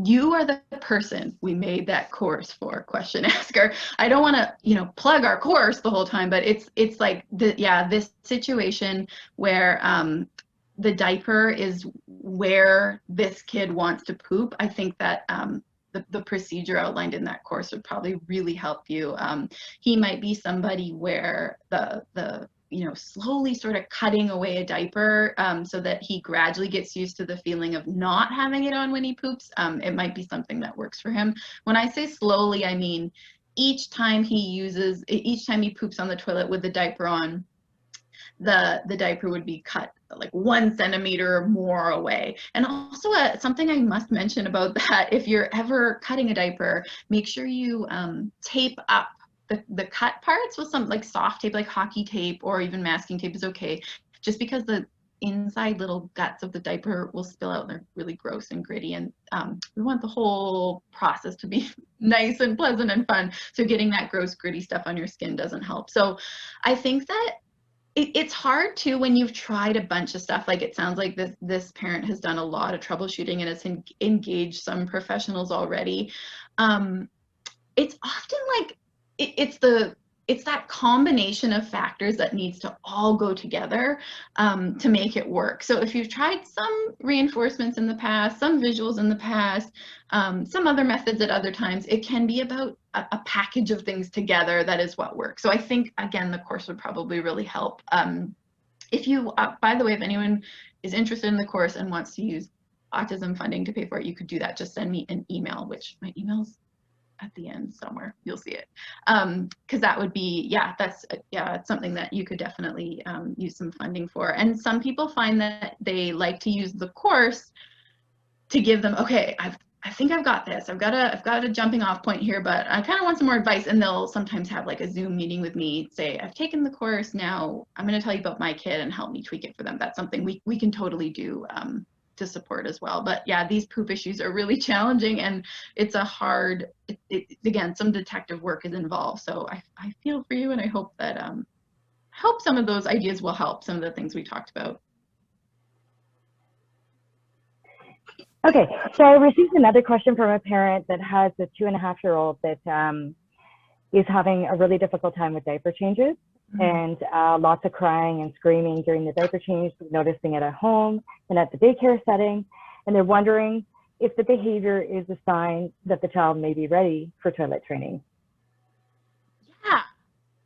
you are the person we made that course for, Question Asker. I don't want to, plug our course the whole time, but it's like this situation where the diaper is where this kid wants to poop. I think that the procedure outlined in that course would probably really help you. He might be somebody where the slowly sort of cutting away a diaper so that he gradually gets used to the feeling of not having it on when he poops. It might be something that works for him. When I say slowly, I mean each time he poops on the toilet with the diaper on, the diaper would be cut like 1 centimeter more away. And also something I must mention about that, if you're ever cutting a diaper, make sure you tape up the cut parts with some like soft tape, like hockey tape, or even masking tape is okay, just because the inside little guts of the diaper will spill out and they're really gross and gritty, and we want the whole process to be nice and pleasant and fun, so getting that gross gritty stuff on your skin doesn't help. So I think that it's hard too when you've tried a bunch of stuff. Like, it sounds like this parent has done a lot of troubleshooting and has engaged some professionals already. It's often like it's that combination of factors that needs to all go together to make it work. So if you've tried some reinforcements in the past, some visuals in the past, some other methods at other times, it can be about a package of things together that is what works. So I think, again, the course would probably really help. If you, by the way, if anyone is interested in the course and wants to use autism funding to pay for it, you could do that. Just send me an email, which my email's at the end somewhere. You'll see it. Because that would be, it's something that you could definitely use some funding for. And some people find that they like to use the course to give them, okay, I think I've got this. I've got a jumping off point here, but I kind of want some more advice. And they'll sometimes have like a Zoom meeting with me, say, I've taken the course, now I'm going to tell you about my kid and help me tweak it for them. That's something we can totally do to support as well. But yeah, these poop issues are really challenging, and it's a hard, again, some detective work is involved. So I feel for you, and I hope that some of those ideas will help, some of the things we talked about. Okay, so I received another question from a parent that has a 2.5-year-old that is having a really difficult time with diaper changes, and lots of crying and screaming during the diaper change, noticing it at home and at the daycare setting. And they're wondering if the behavior is a sign that the child may be ready for toilet training. Yeah,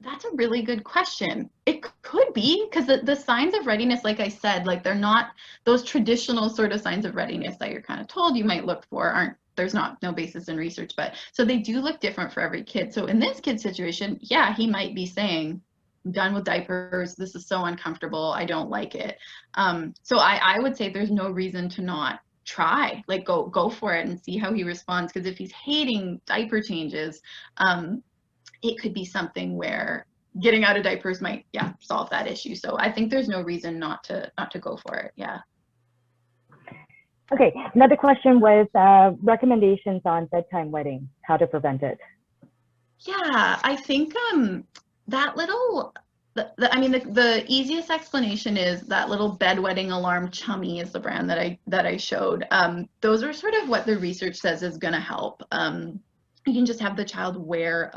that's a really good question. It could be, because the signs of readiness, like I said, like they're not those traditional sort of signs of readiness that you're kind of told you might look for. There's no basis in research, but so they do look different for every kid. So in this kid's situation, yeah, he might be saying, I'm done with diapers. This is so uncomfortable. I don't like it. So I would say there's no reason to not try, like go for it and see how he responds. Because if he's hating diaper changes, it could be something where getting out of diapers might, solve that issue. So I think there's no reason not to go for it. Yeah. Okay, another question was recommendations on bedtime wetting, how to prevent it. Yeah, I think that little, the easiest explanation is that little bedwetting alarm. Chummy is the brand that I showed. Those are sort of what the research says is going to help. You can just have the child wear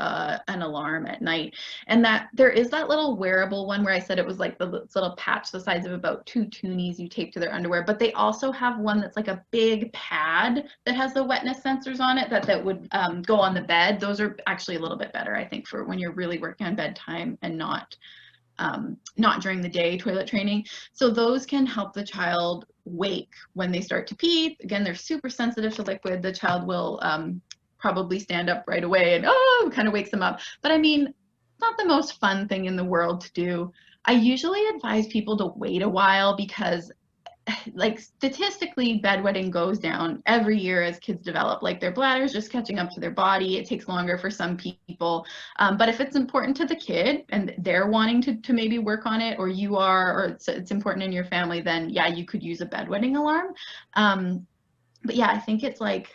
an alarm at night, and that there is that little wearable one where I said it was like this little patch the size of about 2 toonies you tape to their underwear, but they also have one that's like a big pad that has the wetness sensors on it that would go on the bed. Those are actually a little bit better, I think, for when you're really working on bedtime and not during the day toilet training. So those can help the child wake when they start to pee. Again, they're super sensitive to liquid. The child will probably stand up right away and kind of wakes them up. But I mean, it's not the most fun thing in the world to do. I usually advise people to wait a while because, like, statistically, bedwetting goes down every year as kids develop. Like, their bladder's just catching up to their body. It takes longer for some people. But if it's important to the kid and they're wanting to maybe work on it, or you are, or it's important in your family, then yeah, you could use a bedwetting alarm. But yeah, I think it's like,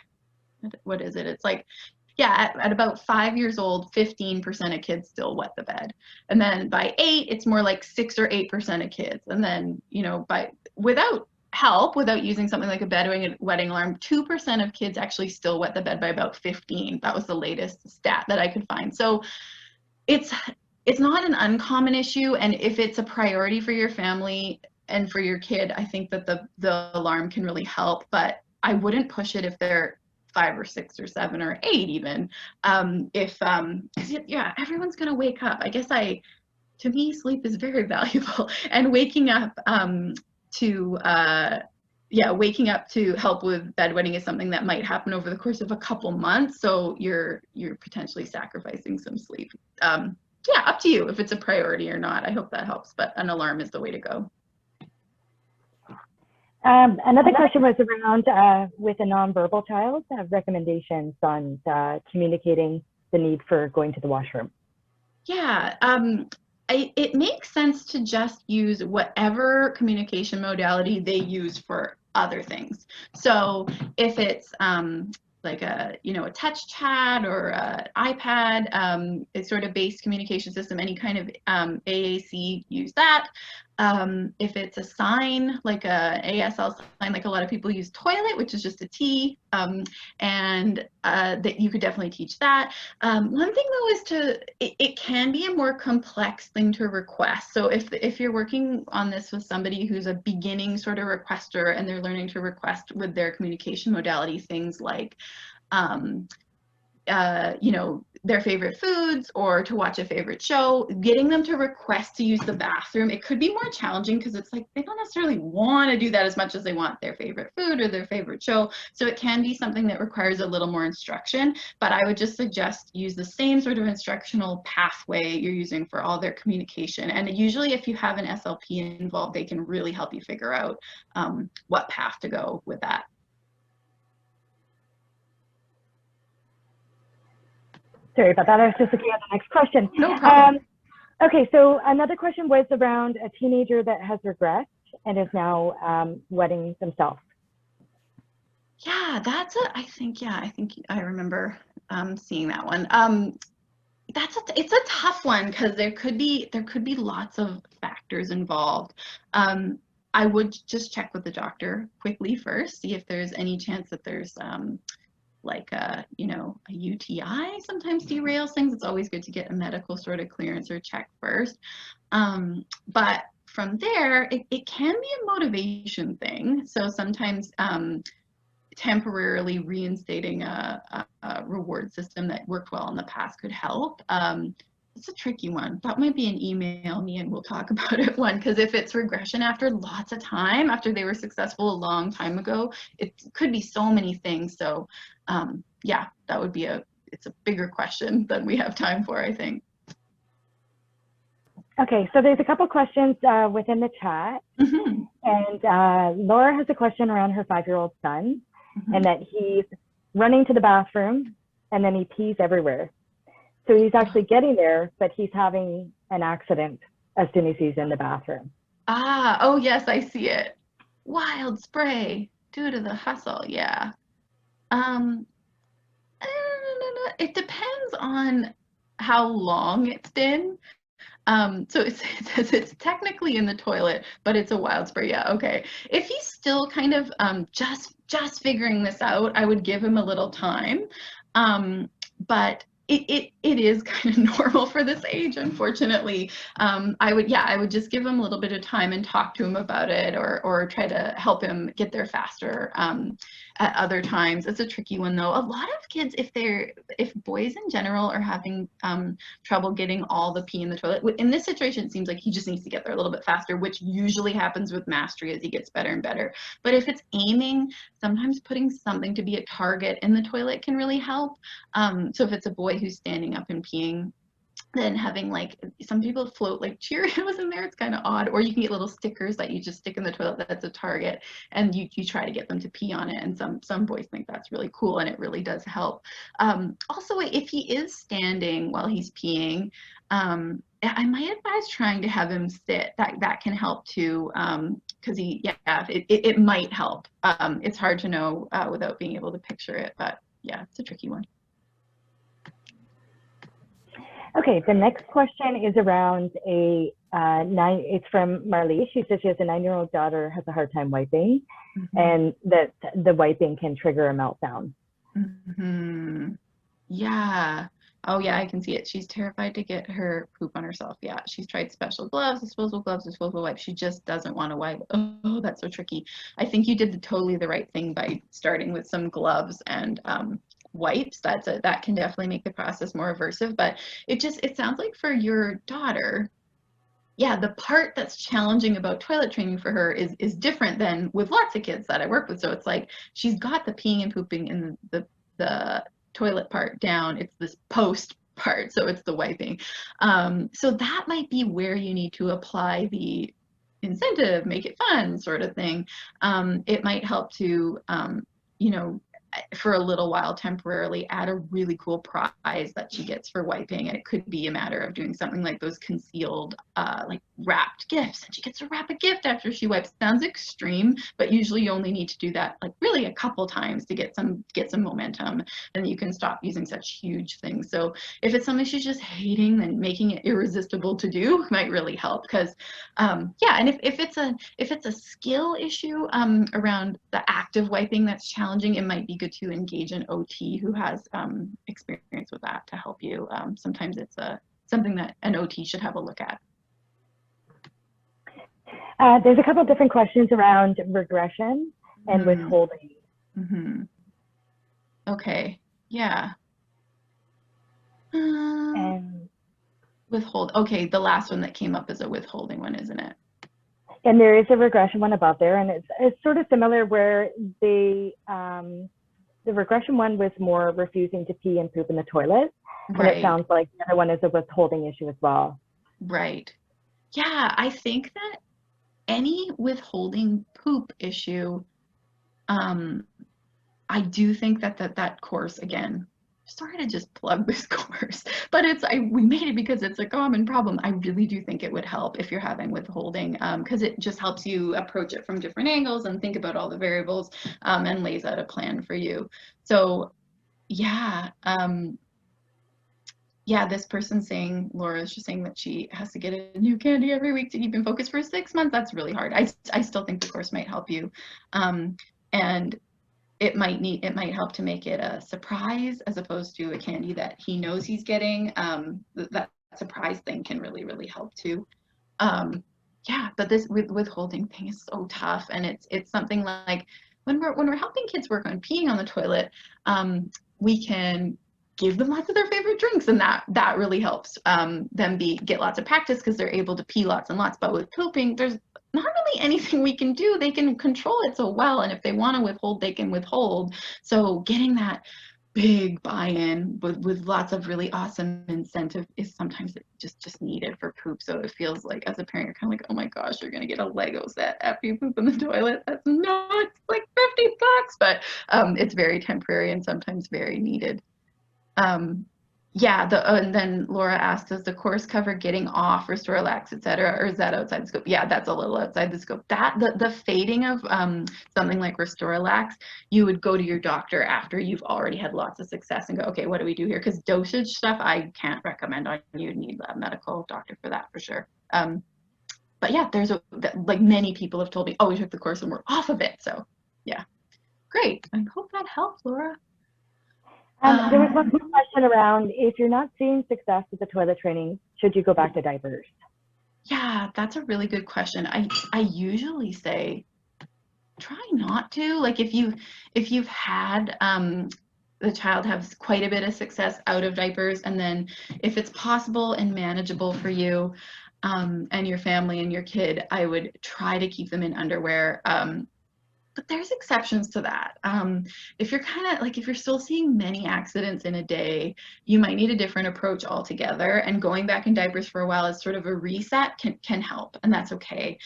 what is it? It's like, yeah, at about 5 years old, 15% of kids still wet the bed. And then by 8, it's more like 6 or 8% of kids. And then, without help, without using something like a bedwetting alarm, 2% of kids actually still wet the bed by about 15. That was the latest stat that I could find. So it's not an uncommon issue. And if it's a priority for your family and for your kid, I think that the alarm can really help. But I wouldn't push it if they're 5 or 6 or 7 or 8 even. Everyone's gonna wake up. I guess to me, sleep is very valuable, and waking up to help with bedwetting is something that might happen over the course of a couple months. So you're potentially sacrificing some sleep. Up to you if it's a priority or not. I hope that helps, but an alarm is the way to go. Another question was around with a nonverbal child, recommendations on communicating the need for going to the washroom. Yeah, it makes sense to just use whatever communication modality they use for other things. So if it's like a touch chat or an iPad, a sort of based communication system, any kind of AAC, use that. If it's a sign, like a ASL sign, like a lot of people use toilet, which is just a T, and that you could definitely teach that. One thing though is it can be a more complex thing to request. So if you're working on this with somebody who's a beginning sort of requester and they're learning to request with their communication modality, things like you know, their favorite foods or to watch a favorite show, getting them to request to use the bathroom, it could be more challenging because it's like they don't necessarily want to do that as much as they want their favorite food or their favorite show. So it can be something that requires a little more instruction, but I would just suggest use the same sort of instructional pathway you're using for all their communication. And usually if you have an SLP involved, they can really help you figure out what path to go with that. Sorry about that. I was just looking at the next question. No problem. Okay, so another question was around a teenager that has regressed and is now wetting themselves. Yeah, I think I remember seeing that one. It's a tough one because there could be lots of factors involved. I would just check with the doctor quickly first, see if there's any chance that there's like a UTI sometimes derails things. It's always good to get a medical sort of clearance or check first. But from there, it can be a motivation thing. So sometimes temporarily reinstating a reward system that worked well in the past could help. It's a tricky one. That might be an email me and we'll talk about it one, because if it's regression after lots of time, after they were successful a long time ago, it could be so many things. So yeah, that would be it's a bigger question than we have time for, I think. Okay, so there's a couple questions within the chat. Mm-hmm. And Laura has a question around her 5-year-old son, mm-hmm. and that he's running to the bathroom and then he pees everywhere. So he's actually getting there, but he's having an accident as soon as he's in the bathroom. Ah, oh yes, I see it. Wild spray due to the hustle, yeah. It depends on how long it's been. So it says it's technically in the toilet, but it's a wild spray. Yeah, okay. If he's still kind of just figuring this out, I would give him a little time. But it is kind of normal for this age, unfortunately. I would just give him a little bit of time and talk to him about it, or try to help him get there faster at other times. It's a tricky one though. A lot of kids, if boys in general are having trouble getting all the pee in the toilet, in this situation it seems like he just needs to get there a little bit faster, which usually happens with mastery as he gets better and better. But if it's aiming, sometimes putting something to be a target in the toilet can really help. So if it's a boy who's standing up and peeing, then having like, some people float like Cheerios in there, it's kind of odd. Or you can get little stickers that you just stick in the toilet that's a target, and you try to get them to pee on it, and some boys think that's really cool, and it really does help. Also, if he is standing while he's peeing, I might advise trying to have him sit. That can help too, because it might help. It's hard to know without being able to picture it, but yeah, it's a tricky one. Okay, the next question is around it's from Marlee. She says she has a 9-year-old daughter, has a hard time wiping, mm-hmm. and that the wiping can trigger a meltdown. Mm-hmm. Yeah. Oh yeah, I can see it. She's terrified to get her poop on herself. Yeah, she's tried special gloves, disposable wipes. She just doesn't want to wipe. Oh, that's so tricky. I think you did totally the right thing by starting with some gloves and wipes. That can definitely make the process more aversive. But it sounds like for your daughter, yeah, the part that's challenging about toilet training for her is different than with lots of kids that I work with. So it's like she's got the peeing and pooping in the toilet part down. It's this post part, so it's the wiping. So that might be where you need to apply the incentive, make it fun sort of thing. It might help to for a little while temporarily add a really cool prize that she gets for wiping, and it could be a matter of doing something like those concealed like wrapped gifts, and she gets to wrap a gift after she wipes. Sounds extreme, but usually you only need to do that like really a couple times to get some momentum, and you can stop using such huge things. So if it's something she's just hating, then making it irresistible to do might really help, because yeah, and if it's a skill issue around the active wiping that's challenging, it might be good to engage an OT who has experience with that to help you. Sometimes it's something that an OT should have a look at. There's a couple of different questions around regression and withholding. Mm-hmm. Okay, yeah. And Okay, the last one that came up is a withholding one, isn't it? and there is a regression one above there, and it's sort of similar where the regression one was more refusing to pee and poop in the toilet, and it sounds like the other one is a withholding issue as well. Right. Yeah, I think that any withholding poop issue, I do think that course, again, sorry to just plug this course, but we made it because it's a common problem. I really do think it would help if you're having withholding, because it just helps you approach it from different angles and think about all the variables, and lays out a plan for you. So yeah, yeah, this person saying, Laura is just saying that she has to get a new candy every week to keep in focus for 6 months. That's really hard. I still think the course might help you. And it might help to make it a surprise as opposed to a candy that he knows he's getting. That surprise thing can really, really help too. Yeah, but this withholding thing is so tough, and it's something like when we're helping kids work on peeing on the toilet, we can give them lots of their favorite drinks, and that really helps them get lots of practice because they're able to pee lots and lots. But with pooping, there's not really anything we can do. They can control it so well, and if they want to withhold, they can withhold. So getting that big buy-in with lots of really awesome incentive is sometimes just needed for poop. So it feels like as a parent, you're kind of like, oh my gosh, you're gonna get a Lego set after you poop in the toilet. That's nuts, like $50, but it's very temporary and sometimes very needed. Yeah, and then Laura asked, does the course cover getting off, restore, relax, etc., or is that outside the scope? Yeah, that's a little outside the scope. That the fading of something like restore, relax, you would go to your doctor after you've already had lots of success and go, okay, what do we do here? Because dosage stuff I can't recommend on you. You'd need a medical doctor for that for sure. But yeah, like many people have told me, oh, we took the course and we're off of it. So yeah, great. I hope that helps, Laura. There was one more question around, if you're not seeing success with the toilet training, should you go back to diapers? Yeah, that's a really good question. I usually say try not to. Like if you've had the child has quite a bit of success out of diapers, and then if it's possible and manageable for you and your family and your kid, I would try to keep them in underwear. But there's exceptions to that. If you're if you're still seeing many accidents in a day, you might need a different approach altogether. And going back in diapers for a while as sort of a reset can help, and that's okay.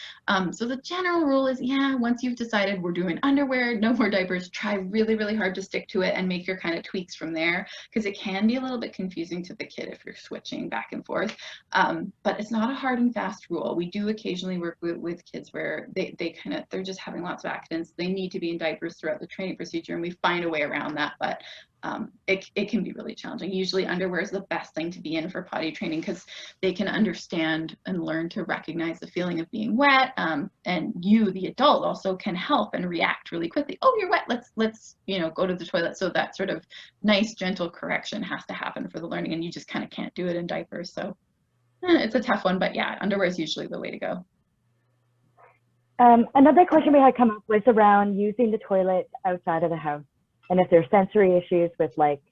So the general rule is, yeah, once you've decided we're doing underwear, no more diapers, try really, really hard to stick to it and make your kind of tweaks from there, because it can be a little bit confusing to the kid if you're switching back and forth. But it's not a hard and fast rule. We do occasionally work with kids where they're just having lots of accidents. They need to be in diapers throughout the training procedure, and we find a way around that, but it can be really challenging. Usually underwear is the best thing to be in for potty training because they can understand and learn to recognize the feeling of being wet, and you, the adult, also can help and react really quickly. Oh, you're wet, let's go to the toilet. So that sort of nice, gentle correction has to happen for the learning, and you just kind of can't do it in diapers. So it's a tough one, but yeah, underwear is usually the way to go. Another question we had come up was around using the toilet outside of the house, and if there's sensory issues with like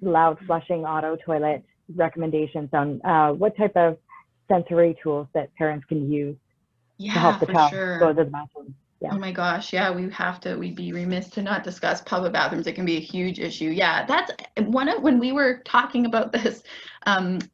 loud flushing auto toilet, recommendations on what type of sensory tools that parents can use to help the child go to the bathroom. Yeah. Oh my gosh, yeah, we'd be remiss to not discuss public bathrooms. It can be a huge issue. Yeah, that's when we were talking about this,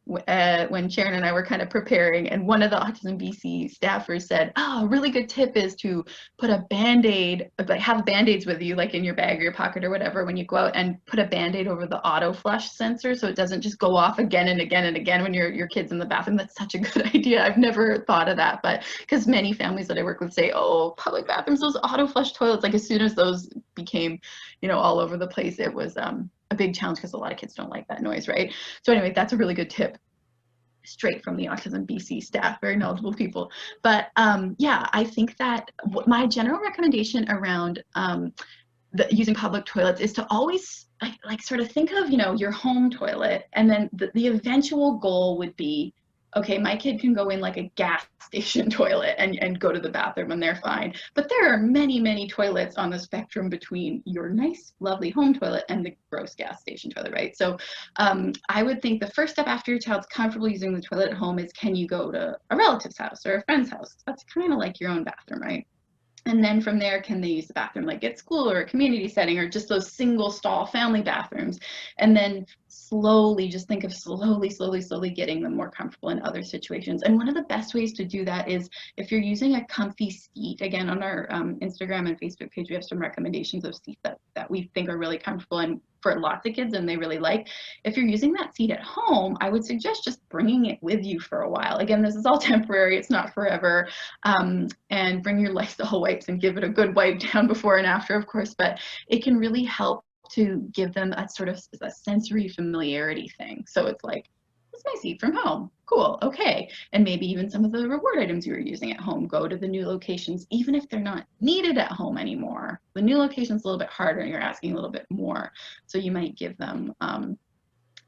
when Sharon and I were kind of preparing, and one of the AutismBC staffers said, oh, a really good tip is to put a Band-Aid, like have Band-Aids with you, like in your bag or your pocket or whatever, when you go out, and put a Band-Aid over the auto flush sensor so it doesn't just go off again and again and again when your kid's in the bathroom. That's such a good idea. I've never thought of that, but because many families that I work with say, oh, public bathrooms, those auto flush toilets, like as soon as those became, all over the place, it was a big challenge because a lot of kids don't like that noise, right? So anyway, that's a really good tip, straight from the AutismBC staff, very knowledgeable people. But yeah, I think that my general recommendation around using public toilets is to always like sort of think of your home toilet, and then the eventual goal would be okay, my kid can go in like a gas station toilet and go to the bathroom and they're fine. But there are many, many toilets on the spectrum between your nice, lovely home toilet and the gross gas station toilet, right? So I would think the first step after your child's comfortable using the toilet at home is, can you go to a relative's house or a friend's house? That's kind of like your own bathroom, right? And then from there, can they use the bathroom like at school or a community setting, or just those single stall family bathrooms? And then slowly, just think of slowly getting them more comfortable in other situations. And one of the best ways to do that is if you're using a comfy seat. Again, on our Instagram and Facebook page, we have some recommendations of seats that we think are really comfortable and for lots of kids and they really like. If you're using that seat at home, I would suggest just bringing it with you for a while. Again, this is all temporary, it's not forever. And bring your Lysol wipes and give it a good wipe down before and after, of course, but it can really help to give them a sort of a sensory familiarity thing. So it's like, this is my seat from home. Cool, okay. And maybe even some of the reward items you were using at home, go to the new locations, even if they're not needed at home anymore. The new location's a little bit harder and you're asking a little bit more. So you might give them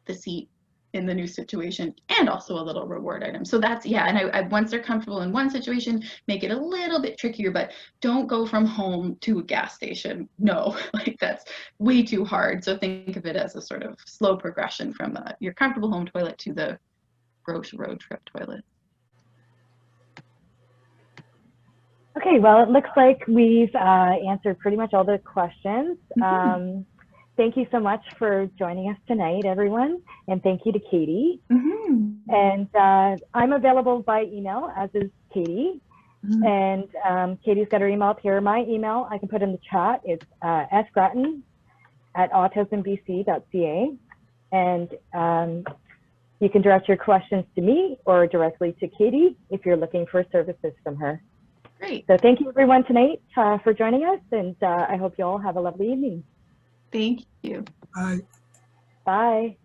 the seat in the new situation and also a little reward item. So that's, yeah, and I once they're comfortable in one situation, make it a little bit trickier, but don't go from home to a gas station. No, like that's way too hard. So think of it as a sort of slow progression from your comfortable home toilet to the gross road trip toilet. Okay, well, it looks like we've answered pretty much all the questions. Thank you so much for joining us tonight, everyone. And thank you to Katie. And I'm available by email, as is Katie. And Katie's got her email up here. My email, I can put in the chat. It's sgratton@autismbc.ca. And you can direct your questions to me or directly to Katie if you're looking for services from her. Great. So thank you, everyone, tonight for joining us. And I hope you all have a lovely evening. Thank you. Bye. Bye.